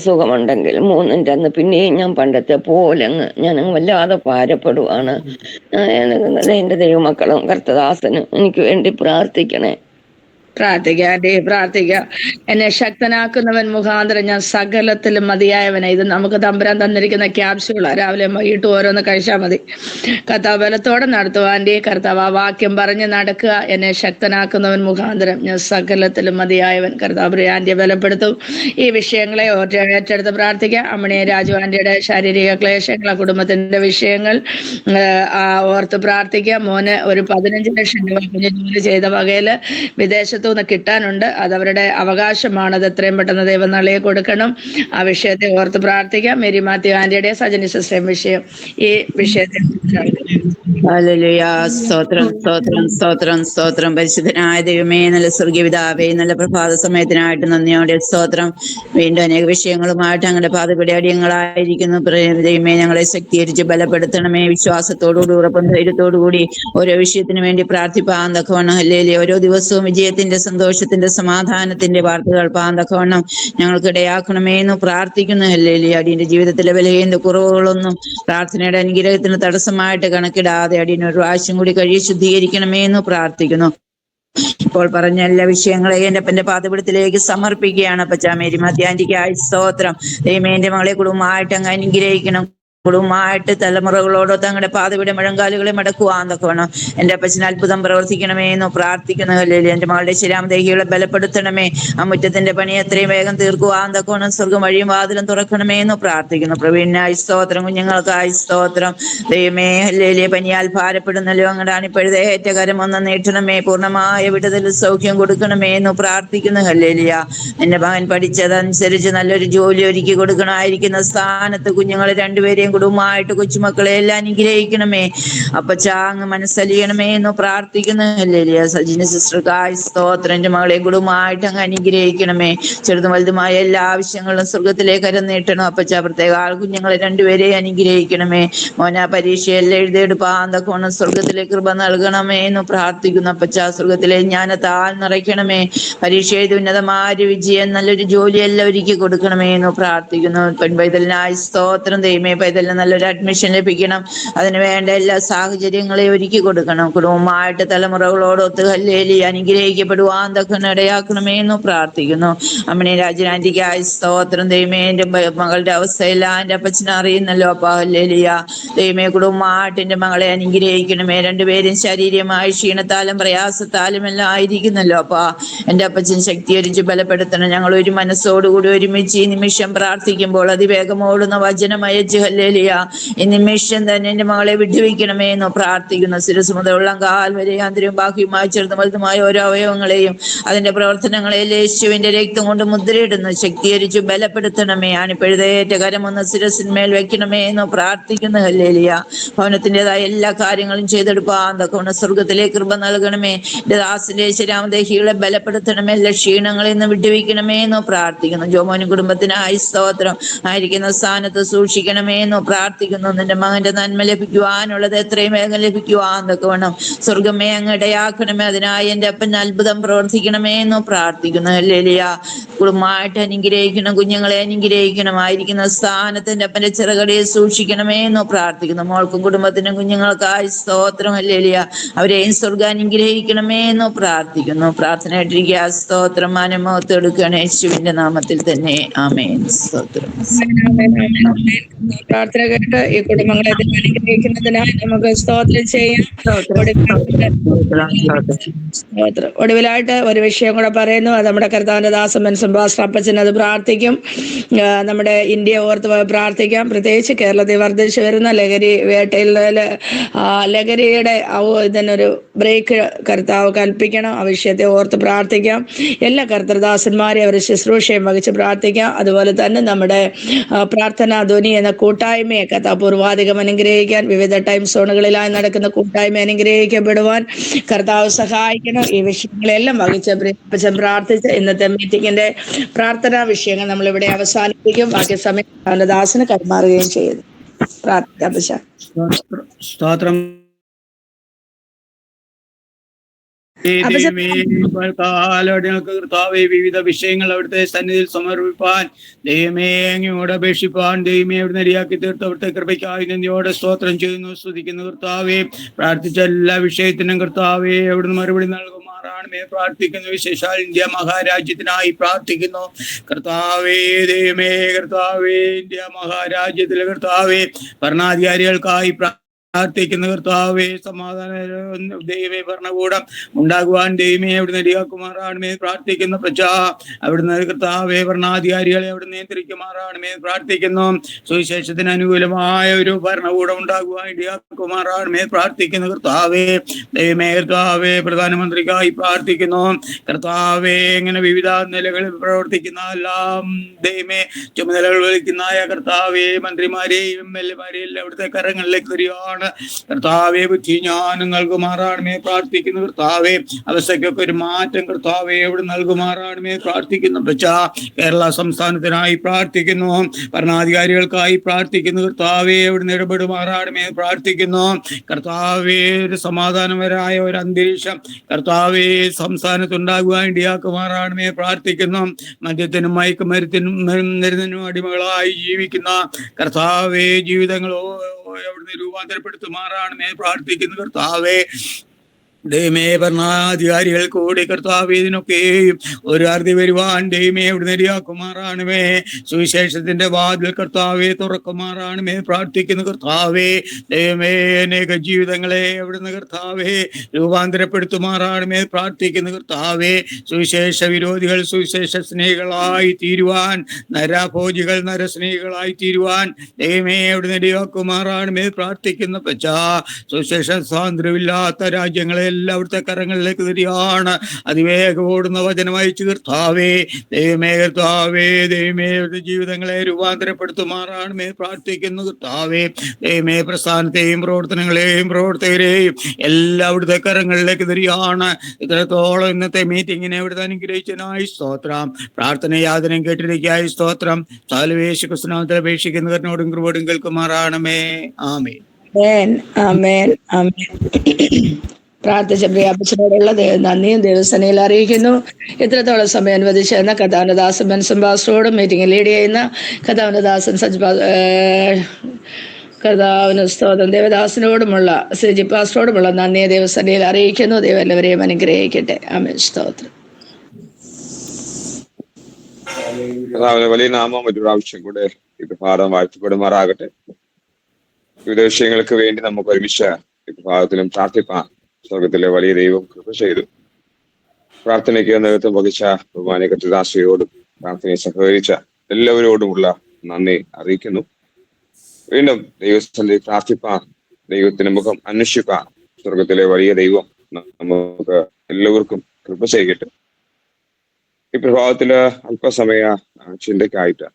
സുഖമുണ്ടെങ്കിൽ 3ൻ്റെ അന്ന് പിന്നെയും ഞാൻ പണ്ടത്തെ പോലെ ഞാൻ വല്ലാതെ ഭാരപ്പെടുവാണ്. എൻ്റെ ദൈവമക്കളും കർത്തദാസനും എനിക്ക് വേണ്ടി പ്രാർത്ഥിക്കണേ. പ്രാർത്ഥിക്കാം. എന്നെ ശക്തനാക്കുന്നവൻ മുഖാന്തരം ഞാൻ സകലത്തിലും മതിയായവനെ. ഇത് നമുക്ക് തമ്പുരാൻ തന്നിരിക്കുന്ന ക്യാപ്സ്യൂളാണ്. രാവിലെ വൈകിട്ട് ഓരോന്ന് കഴിച്ചാൽ മതി. കർത്താവ് ബലത്തോടെ നടത്തുവാൻ്റെ കർത്താവ് ആ വാക്യം പറഞ്ഞ് നടക്കുക. എന്നെ ശക്തനാക്കുന്നവൻ മുഖാന്തരം ഞാൻ സകലത്തിലും മതിയായവൻ. കർത്താവ് ആന്റിയെ ബലപ്പെടുത്തും. ഈ വിഷയങ്ങളെ ഏറ്റെടുത്ത് പ്രാർത്ഥിക്കാം. അമ്മണിയെ രാജു ആന്റിയുടെ ശാരീരിക ക്ലേശങ്ങൾ, കുടുംബത്തിന്റെ വിഷയങ്ങൾ ഓർത്ത് പ്രാർത്ഥിക്കാം. മോന് ഒരു 15 ലക്ഷം രൂപ കുഞ്ഞ് ജോലി ചെയ്ത വകയില് വിദേശത്ത് ദേശത്തു നിന്ന് കിട്ടാനുണ്ട്. അതവരുടെ അവകാശമാണ്. അത് എത്രയും പെട്ടെന്ന് ദൈവനാളിയെ കൊടുക്കണം. ആ വിഷയത്തെ ഓർത്ത് പ്രാർത്ഥിക്കാം. മേരി മാത്യു ആന്റിയുടെ സജനി സിസ്റ്റം വിഷയം ഈ വിഷയത്തെ ഹല്ലേലൂയ. സ്തോത്രം സ്തോത്രം സ്തോത്രം സ്തോത്രം. പരിശുദ്ധനായ ദൈവമേ, നല്ല സ്വർഗീയ പിതാവേ, നല്ല പ്രഭാത സമയത്തിനായിട്ട് നന്ദിയോടെ സ്തോത്രം. വീണ്ടും അനേക വിഷയങ്ങളുമായിട്ട് ഞങ്ങളുടെ പാതപടി അടിയങ്ങളായിരിക്കുന്നു. ദൈവമേ, ഞങ്ങളെ ശക്തീകരിച്ച് ബലപ്പെടുത്തണമേ. വിശ്വാസത്തോടുകൂടി ഉറപ്പും ധൈര്യത്തോടുകൂടി ഓരോ വിഷയത്തിന് വേണ്ടി പ്രാർത്ഥിപ്പാൻ തക്കവണ്ണം ഹല്ലേലൂയ. ഓരോ ദിവസവും വിജയത്തിന്റെ, സന്തോഷത്തിന്റെ, സമാധാനത്തിന്റെ വാർത്തകൾ പാൻ തക്കവണ്ണം ഞങ്ങൾക്ക് ഇടയാക്കണമേ എന്ന് പ്രാർത്ഥിക്കുന്നു. ഹല്ലേലൂയ. അടിയന്റെ ജീവിതത്തിലെ വിലയേന്ത കുറവുകളൊന്നും പ്രാർത്ഥനയുടെ അനുഗ്രഹത്തിന് തടസ്സമായിട്ട് കണക്കിടാതെ അടിയനൊരു പ്രാവശ്യം കൂടി കഴിയെ ശുദ്ധീകരിക്കണമേ എന്ന് പ്രാർത്ഥിക്കുന്നു. ഇപ്പോൾ പറഞ്ഞ എല്ലാ വിഷയങ്ങളെയും എൻ്റെ അപ്പന്റെ പാദപീഠത്തിലേക്ക് സമർപ്പിക്കുകയാണ്. അപ്പച്ചാ മേരി മധ്യാന്റിക്കായി സ്തോത്രം. ദൈവമേ, എൻ്റെ മകളെ കുടുംബമായിട്ട് അങ്ങ് അനുഗ്രഹിക്കണം. കുടുംബമായിട്ട് തലമുറകളോടോ തങ്ങളുടെ പാതയുടെ മുഴങ്കാലുകളെ മടക്കുവാൻ തക്കവണ്ണം എൻ്റെ അപ്പച്ചന് അത്ഭുതം പ്രവർത്തിക്കണമേ എന്ന് പ്രാർത്ഥിക്കുന്നു. ഹല്ലേലൂയ. എൻ്റെ മകളുടെ ശിരാമദേഹികളെ ബലപ്പെടുത്തണമേ. ആ മുറ്റത്തിന്റെ പണി എത്രയും വേഗം തീർക്കുവാൻ തക്കവണ്ണം സ്വർഗ്ഗം വഴിയും വാതിലും തുറക്കണമേ എന്ന് പ്രാർത്ഥിക്കുന്നു. പ്രവീണിനായി സ്തോത്രം. കുഞ്ഞുങ്ങൾക്കായി സ്തോത്രം. ദൈവമേ, ഹല്ലേലൂയ. പനിയാൽ ഭാരപ്പെടുന്നല്ലോ അങ്ങടാണ് ഇപ്പോഴത്തെ ഏറ്റകരം ഒന്ന് നീട്ടണമേ. പൂർണ്ണമായ വിടുതൽ സൗഖ്യം കൊടുക്കണമേ എന്ന് പ്രാർത്ഥിക്കുന്നു. ഹല്ലേലൂയ. എൻ്റെ മകൻ പഠിച്ചതനുസരിച്ച് നല്ലൊരു ജോലി ഒരുക്കി കൊടുക്കണമായിരിക്കുന്ന സ്ഥാനത്ത് കുഞ്ഞുങ്ങളെ രണ്ടുപേരെയും കുടുംബമായിട്ട് കൊച്ചുമക്കളെ എല്ലാം അനുഗ്രഹിക്കണമേ. അപ്പച്ചാ അങ്ങ് മനസ്സലിയണമേ എന്ന് പ്രാർത്ഥിക്കുന്നു. ഹല്ലേലൂയ. സജിന സിസ്റ്റർക്കായി സ്തോത്രം. എൻ്റെ മകളെ കുടുംബമായിട്ട് അങ്ങ് അനുഗ്രഹിക്കണമേ. ചെറുതും വലുതുമായ എല്ലാ ആവശ്യങ്ങളും സ്വർഗത്തിലേക്ക് കരം നീട്ടണം. അപ്പച്ചാ പ്രത്യേക ആൾ കുഞ്ഞുങ്ങളെ രണ്ടുപേരെയും അനുഗ്രഹിക്കണമേ. മോന പരീക്ഷയെല്ലാം എഴുതിയെടുപ്പാൻ തക്കവണ്ണം സ്വർഗത്തിലെ കൃപ നൽകണമേ എന്ന് പ്രാർത്ഥിക്കുന്നു. അപ്പച്ചാ സ്വർഗത്തിലെ ജ്ഞാനത്താൽ നിറയ്ക്കണമേ. പരീക്ഷ എഴുതി ഉന്നതമായ വിജയം, നല്ലൊരു ജോലിയെല്ലാം ഒരുക്കി കൊടുക്കണമേ എന്ന് പ്രാർത്ഥിക്കുന്നു. പെൺപൈതലിനായി സ്തോത്രം. ദൈവമേ, പൈതലിന് നല്ലൊരു അഡ്മിഷൻ ലഭിക്കണം. അതിന് വേണ്ട എല്ലാ സാഹചര്യങ്ങളെയും ഒരുക്കി കൊടുക്കണം. കുടുംബമായിട്ട് തലമുറകളോടൊത്ത് ഹല്ലേലൂയ അനുഗ്രഹിക്കപ്പെടുവാൻ തക്കവണ്ണം ഇടയാക്കണമേ എന്ന് പ്രാർത്ഥിക്കുന്നു. അമ്മണി രാജനാന്റിക്കായി സ്തോത്രം. ദൈവമേ, എൻ്റെ മകളുടെ അവസ്ഥയെല്ലാം എൻ്റെ അപ്പച്ചനെ അറിയുന്നല്ലോ. അപ്പാ ഹല്ലേലൂയ. ദൈവമേ, കുടുംബമായിട്ട് എൻ്റെ മകളെ അനുഗ്രഹിക്കണമേ. രണ്ടുപേരും ശാരീരികമായ ക്ഷീണത്താലും പ്രയാസത്താലും എല്ലാം ആയിരിക്കുന്നല്ലോ. അപ്പാ എൻ്റെ അപ്പച്ചൻ ശക്തീകരിച്ച് ബലപ്പെടുത്തണം. ഞങ്ങൾ ഒരു മനസ്സോടുകൂടി ഒരുമിച്ച് ഈ നിമിഷം പ്രാർത്ഥിക്കുമ്പോൾ അതിവേഗം ഓടുന്ന വചനം അയച്ച് ഹല്ലേലൂയ ഈ നിമിഷം തന്നെ എൻ്റെ മകളെ വിട്ടുവയ്ക്കണമേ എന്ന് പ്രാർത്ഥിക്കുന്നു. ശിരസ് മുതൽ ഉള്ളം കാൽ വരെ ആന്തരികവും ബാഹ്യവുമായി ചെറുതും വലുതുമായ ഓരോ അവയവങ്ങളെയും അതിന്റെ പ്രവർത്തനങ്ങളെ യേശുവിന്റെ രക്തം കൊണ്ട് മുദ്രയിടുന്നു. ശക്തീകരിച്ച് ബലപ്പെടുത്തണമേ. ആണിപ്പഴുതേറ്റ കരമൊന്ന് ശിരസിന്മേൽ വെക്കണമേ എന്ന് പ്രാർത്ഥിക്കുന്നു. ഹല്ലേലൂയ. ഭവനത്തിൻ്റെതായ എല്ലാ കാര്യങ്ങളും ചെയ്തെടുപ്പാൻ തക്കവണ്ണം സ്വർഗത്തിലെ കൃപ നൽകണമേ. എൻ്റെ ദാസിന്റെ ശരാമദേഹികളെ ബലപ്പെടുത്തണമേ. എല്ലാ ക്ഷീണങ്ങളിൽ നിന്ന് വിട്ടുവയ്ക്കണമേ എന്ന് പ്രാർത്ഥിക്കുന്നു. ജോമോനും കുടുംബത്തിനായി സ്തോത്രം. ആയിരിക്കുന്ന സ്ഥാനത്ത് സൂക്ഷിക്കണമേ എന്ന് പ്രാർത്ഥിക്കുന്നു. നിന്റെ മകന്റെ നന്മ ലഭിക്കുവാനുള്ളത് എത്രയും വേഗം ലഭിക്കുവാൻ തക്കവണ്ണം സ്വർഗമേ അങ്ങ് ഇടയാക്കണമേ. അതിനായി എൻ്റെ അപ്പൻ അത്ഭുതം പ്രവർത്തിക്കണമേ എന്ന് പ്രാർത്ഥിക്കുന്നു. ഹല്ലേലൂയ. കുടുംബമായിട്ട് അനുഗ്രഹിക്കണം. കുഞ്ഞുങ്ങളെ അനുഗ്രഹിക്കണം. ആയിരിക്കുന്ന സ്ഥാനത്ത് എൻ്റെ അപ്പന്റെ ചിറകടിയെ സൂക്ഷിക്കണമേ എന്ന് പ്രാർത്ഥിക്കുന്നു. മോൾക്കും കുടുംബത്തിനും കുഞ്ഞുങ്ങൾക്കായി സ്തോത്രം. ഹല്ലേലൂയ. അവരെയും സ്വർഗ്ഗം അനുഗ്രഹിക്കണമേ എന്ന് പ്രാർത്ഥിക്കുന്നു. പ്രാർത്ഥനയായിട്ടിരിക്കുക. സ്തോത്രം. മനമോത്ത് എടുക്കുകയാണ് യേശുവിന്റെ നാമത്തിൽ തന്നെ. ആമേൻ. സ്തോത്രം. പ്രാർത്ഥന കേട്ട് ഈ കുടുംബങ്ങളെ അനുഗ്രഹിക്കുന്നതിനായി നമുക്ക് സ്തോത്രം ചെയ്യാം. ഒടുവിലായിട്ട് ഒരു വിഷയം കൂടെ പറയുന്നു. അത് നമ്മുടെ കർത്താവിന്റെ ദാസൻ പാസ്റ്റർ അപ്പച്ചൻ അത് പ്രാർത്ഥിക്കും. നമ്മുടെ ഇന്ത്യയെ ഓർത്ത് പ്രാർത്ഥിക്കാം. പ്രത്യേകിച്ച് കേരളത്തിൽ വർദ്ധിച്ചു വരുന്ന ലഹരി വേട്ടയിൽ ലഹരിയുടെ ഇതിനൊരു ബ്രേക്ക് കർത്താവ് കൽപ്പിക്കണം. ആ വിഷയത്തെ ഓർത്ത് പ്രാർത്ഥിക്കാം. എല്ലാ കർത്തൃദാസന്മാരെയും അവർ ശുശ്രൂഷയും വഹിച്ച് പ്രാർത്ഥിക്കാം. അതുപോലെ തന്നെ നമ്മുടെ പ്രാർത്ഥനാ ധ്വനി എന്ന കൂട്ടായ്മയെ കർത്താവ് പൂർവാധികം അനുഗ്രഹിക്കാൻ, വിവിധ ടൈം സോണുകളിലായി നടക്കുന്ന കൂട്ടായ്മ അനുഗ്രഹിക്കപ്പെടുവാൻ കർത്താവ് സഹായിക്കണം. ഈ വിഷയങ്ങളെല്ലാം വഹിച്ച് പ്രാർത്ഥിച്ച് ഇന്നത്തെ മീറ്റിംഗിന്റെ പ്രാർത്ഥനാ വിഷയങ്ങൾ നമ്മളിവിടെ അവസാനിപ്പിക്കും. ബാക്കി സമയം അവന്റെ ദാസന് കൈമാറുകയും ചെയ്യുന്നു. പ്രാർത്ഥിക്കാം. സ്തോത്രം. കർത്താവെ, വിവിധ വിഷയങ്ങൾ അവിടുത്തെ സന്നിധിയിൽ സമർപ്പിപ്പാൻ ദൈവമേ അങ്ങയോട് അപേക്ഷിപ്പാൻ ദൈവമേ അവിടുന്ന് ഇടയാക്കി തീർത്ത് അവിടുത്തെ കൃപയ്ക്കായി നന്ദിയോടെ സ്തോത്രം ചെയ്യുന്നു, സ്തുതിക്കുന്നു. കർത്താവെ, പ്രാർത്ഥിച്ച എല്ലാ വിഷയത്തിനും കർത്താവെ അവിടുന്ന് മറുപടി നൽകുമാറാണമേ പ്രാർത്ഥിക്കുന്നു. വിശേഷാൽ ഇന്ത്യ മഹാരാജ്യത്തിനായി പ്രാർത്ഥിക്കുന്നു. കർത്താവേ, ദൈവമേ, കർത്താവേ, ഇന്ത്യ മഹാരാജ്യത്തിലെ കർത്താവെ ഭരണാധികാരികൾക്കായി പ്രാർത്ഥിക്കുന്ന കർത്താവേ, സമാധാന ദൈവമേ ഭരണകൂടം ഉണ്ടാകുവാൻ ദൈവമേ അവിടുന്ന് ഇടയാക്കുമാറാണമേ പ്രാർത്ഥിക്കുന്ന പ്രജ അവിടുന്ന് കർത്താവേ ഭരണാധികാരികളെ അവിടുന്ന് നിയന്ത്രിക്കുമാറാണമേ പ്രാർത്ഥിക്കുന്നു. സുവിശേഷത്തിന് അനുകൂലമായ ഒരു ഭരണകൂടം ഉണ്ടാകുവാൻ ഇടയാക്കുമാറാണമേ പ്രാർത്ഥിക്കുന്ന കർത്താവേ, ദൈവമേ കർത്താവേ പ്രധാനമന്ത്രിക്കായി പ്രാർത്ഥിക്കുന്നു. കർത്താവേ ഇങ്ങനെ വിവിധ നിലകളിൽ പ്രവർത്തിക്കുന്ന എല്ലാം ദൈവമേ ചുമതലകൾ വഹിക്കുന്ന കർത്താവേ മന്ത്രിമാരെയും MLA-മാരെയും അവിടുത്തെ കരങ്ങളിലേക്ക് തരികയാണ്. കർത്താവെ ബുദ്ധി ജ്ഞാനം നൽകുമാറാണമേ പ്രാർത്ഥിക്കുന്നു കർത്താവെ. അവസ്ഥയ്ക്കൊക്കെ ഒരു മാറ്റം കർത്താവെ എവിടെ നൽകുമാറാണമേ പ്രാർത്ഥിക്കുന്നു. കേരള സംസ്ഥാനത്തിനായി പ്രാർത്ഥിക്കുന്നു. ഭരണാധികാരികൾക്കായി പ്രാർത്ഥിക്കുന്നു കർത്താവെ എവിടുന്ന് ഇടപെടുമാറാണമേ പ്രാർത്ഥിക്കുന്നു. കർത്താവെ ഒരു സമാധാനപരമായ ഒരു അന്തരീക്ഷം കർത്താവെ സംസ്ഥാനത്തുണ്ടാകുവാൻ ഇടയാക്കുമാറാണമേ പ്രാർത്ഥിക്കുന്നു. മദ്യത്തിനും മയക്കുമരുന്നിനും അടിമകളായി ജീവിക്കുന്ന കർത്താവെ ജീവിതങ്ങളോ അവിടുന്ന് രൂപാന്തരപ്പെടുത്തുമാറാണമേ പ്രാർത്ഥിക്കുന്നു കർത്താവേ. ദൈവമേ ഭരണാധികാരികൾ കൂടി കർത്താവേ ഇതിനൊക്കെയും ഒരു അറുതി വരുവാൻ ദൈവമേ അവിടുന്ന് ഇടയാക്കുമാറാണമേ. സുവിശേഷത്തിന്റെ വാതിൽ കർത്താവെ തുറക്കുമാറാണമേ പ്രാർത്ഥിക്കുന്നു കർത്താവേ. ദൈവമേ അനേക ജീവിതങ്ങളെ അവിടുന്ന് കർത്താവേ രൂപാന്തരപ്പെടുത്തുമാറാണമേ പ്രാർത്ഥിക്കുന്നു കർത്താവേ. സുവിശേഷ വിരോധികൾ സുവിശേഷ സ്നേഹികളായി തീരുവാൻ, നരഭോജികൾ നരസ്നേഹികളായി തീരുവാൻ ദൈവമേ അവിടുന്ന് ഇടയാക്കുമാറാണമേ പ്രാർത്ഥിക്കുന്ന പച്ചാ. സുവിശേഷ സ്വാതന്ത്ര്യമില്ലാത്ത രാജ്യങ്ങളെ എല്ലാവിടുത്തെ കരങ്ങളിലേക്ക് തരികയാണ്. അതിവേഗം ഓടുന്ന വചനം അയച്ചു കർത്താവേ. ദൈവമേ കർത്താവേ, ദൈവമേ ജീവിതങ്ങളെ രൂപാന്തരപ്പെടുത്തുമാറാണമേ പ്രാർത്ഥിക്കുന്നു കർത്താവേ. ദൈവമേ പ്രസ്ഥാനത്തെയും പ്രവർത്തനങ്ങളെയും പ്രവർത്തകരെയും എല്ലാവിടുത്തെ കരങ്ങളിലേക്ക് തരികയാണ്. ഇത്രത്തോളം ഇന്നത്തെ മീറ്റിങ്ങിനെ ഇവിടുത്തെ അനുഗ്രഹിച്ചതിനായി സ്തോത്രം. പ്രാർത്ഥന യാതനം കേട്ടിരിക്കായി സ്തോത്രം. സാലുവേശ കൃഷ്ണനാമത്തിൽ അപേക്ഷിക്കുന്നവരിനോടും കൃപയോടും കേൾക്കുമാറാണമേ. ആമേൻ. ആമേൻ ആമേൻ. പ്രാർത്ഥിച്ച പ്രിയാപ്പച്ചനോടുള്ള നന്ദിയും ദൈവസേനയിൽ അറിയിക്കുന്നു. ഇത്രത്തോളം സമയം അനുവദിച്ചെന്ന കഥാവനദാസൻ ബെൻസൺ പാസ്റ്ററോടും മീറ്റിംഗ് ലീഡ് ചെയ്യുന്ന കഥാവനദാസൻ കർത്താവിന് സ്തോത്രം ദേവദാസനോടുമുള്ള സിജി പാസ്റ്ററോടുമുള്ള നന്ദിയെ ദൈവസേനയിൽ അറിയിക്കുന്നു. ദൈവം എല്ലാവരെയും അനുഗ്രഹിക്കട്ടെ. ആമേൻ. സ്തോത്രം. വലിയ നാമം ഒരു പ്രാവശ്യം കൂടെ ഈ പ്രഭാതം വാഴ്ത്തപ്പെടുമാറാകട്ടെ. വിവിധ വിഷയങ്ങൾക്ക് വേണ്ടി നമുക്ക് ഒരുമിച്ച് ഈ പ്രഭാതത്തിലും പ്രാർത്ഥിപ്പാൻ സ്വർഗത്തിലെ വലിയ ദൈവം കൃപ ചെയ്തു. പ്രാർത്ഥനയ്ക്ക് നേതൃത്വം വഹിച്ച ബഹുമാന്യ കർത്തൃദാസയോടും പ്രാർത്ഥനയെ സഹകരിച്ച എല്ലാവരോടുമുള്ള നന്ദി അറിയിക്കുന്നു. വീണ്ടും ദൈവസ്ഥലിൽ പ്രാർത്ഥിപ്പാൻ, ദൈവത്തിന്റെ മുഖം അന്വേഷിപ്പാൻ സ്വർഗത്തിലെ വലിയ ദൈവം നമുക്ക് എല്ലാവർക്കും കൃപ ചെയ്യട്ടെ. ഈ പ്രഭാതത്തില് അല്പസമയ ചിന്തയ്ക്കായിട്ട്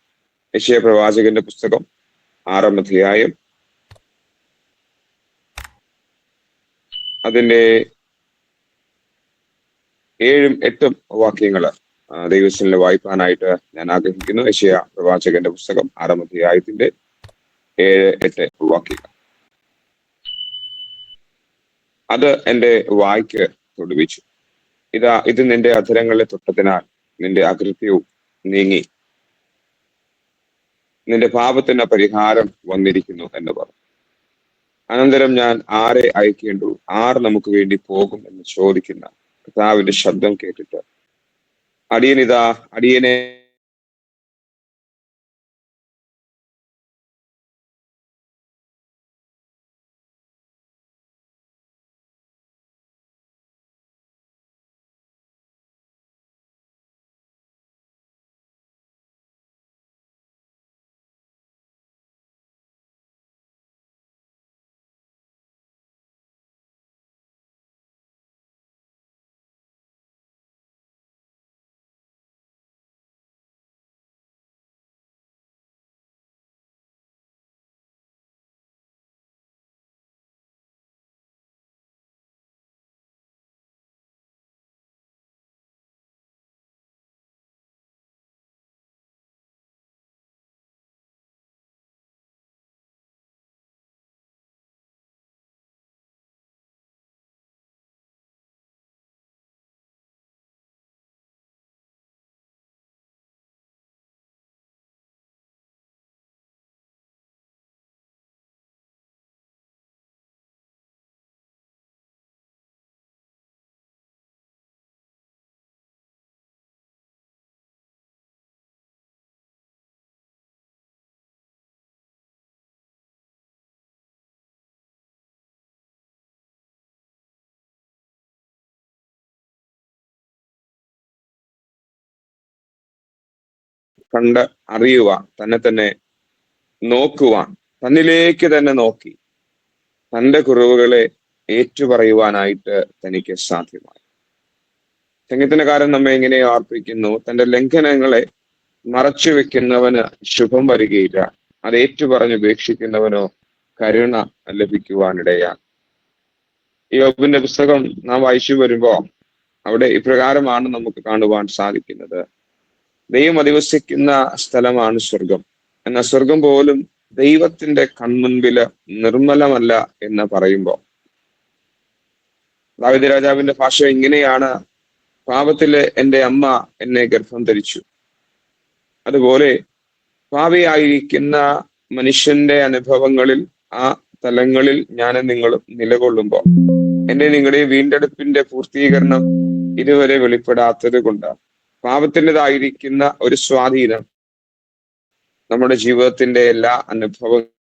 യെശയ്യാ പ്രവാചകന്റെ പുസ്തകം 6-ാം അധ്യായം അതിന്റെ 7ഉം 8ഉം വാക്യങ്ങള് ദൈവസ്ഥലിൽ വായിപ്പാനായിട്ട് ഞാൻ ആഗ്രഹിക്കുന്നു. യെശയ്യാ പ്രവാചകന്റെ പുസ്തകം 6-ാം അധ്യായത്തിന്റെ 7-8 വാക്യങ്ങൾ. അത് എന്റെ വായ്ക്ക് തൊടുവിച്ചു. ഇത് നിന്റെ അധരങ്ങളെ തൊട്ടതിനാൽ നിന്റെ അകൃത്യവും നീങ്ങി, നിന്റെ പാപത്തിന് പരിഹാരം വന്നിരിക്കുന്നു എന്ന് പറഞ്ഞു. അനന്തരം ഞാൻ ആരെ അയക്കേണ്ടു, ആർ നമുക്ക് വേണ്ടി പോകും എന്ന് ചോദിക്കുന്ന കർത്താവിന്റെ ശബ്ദം കേട്ടിട്ട് അടിയനെ കണ്ട് അറിയുവാൻ, തന്നെ തന്നെ നോക്കുവാൻ, തന്നിലേക്ക് തന്നെ നോക്കി തന്റെ കുറവുകളെ ഏറ്റുപറയുവാനായിട്ട് തനിക്ക് സാധ്യമായി. സംഗീതനക്കാരൻ നമ്മെ എങ്ങനെ ഓർപ്പിക്കുന്നു? തന്റെ ലംഘനങ്ങളെ മറച്ചു വെക്കുന്നവന് ശുഭം വരികയില്ല, അത് ഏറ്റുപറഞ്ഞുപേക്ഷിക്കുന്നവനോ കരുണ ലഭിക്കുവാനിടയാണ്. യോബിന്റെ പുസ്തകം നാം വായിച്ചു വരുമ്പോ അവിടെ ഇപ്രകാരമാണ് നമുക്ക് കാണുവാൻ സാധിക്കുന്നത്. ദൈവം അധിവസിക്കുന്ന സ്ഥലമാണ് സ്വർഗം. എന്നാൽ സ്വർഗം പോലും ദൈവത്തിന്റെ കൺമുൻപില് നിർമ്മലമല്ല എന്ന് പറയുമ്പോ ദാവീദ് രാജാവിന്റെ ഭാഷ ഇങ്ങനെയാണ്: പാപത്തില് എൻ്റെ അമ്മ എന്നെ ഗർഭം ധരിച്ചു. അതുപോലെ പാപിയായിരിക്കുന്ന മനുഷ്യന്റെ അനുഭവങ്ങളിൽ, ആ തലങ്ങളിൽ ഞാനും നിങ്ങളും നിലകൊള്ളുമ്പോൾ എന്റെ നിങ്ങളുടെ വീണ്ടെടുപ്പിന്റെ പൂർത്തീകരണം ഇതുവരെ വെളിപ്പെടാത്തത് കൊണ്ട് പാപത്തിൻ്റെതായിരിക്കുന്ന ഒരു സ്വാധീനം നമ്മുടെ ജീവിതത്തിന്റെ എല്ലാ അനുഭവങ്ങളും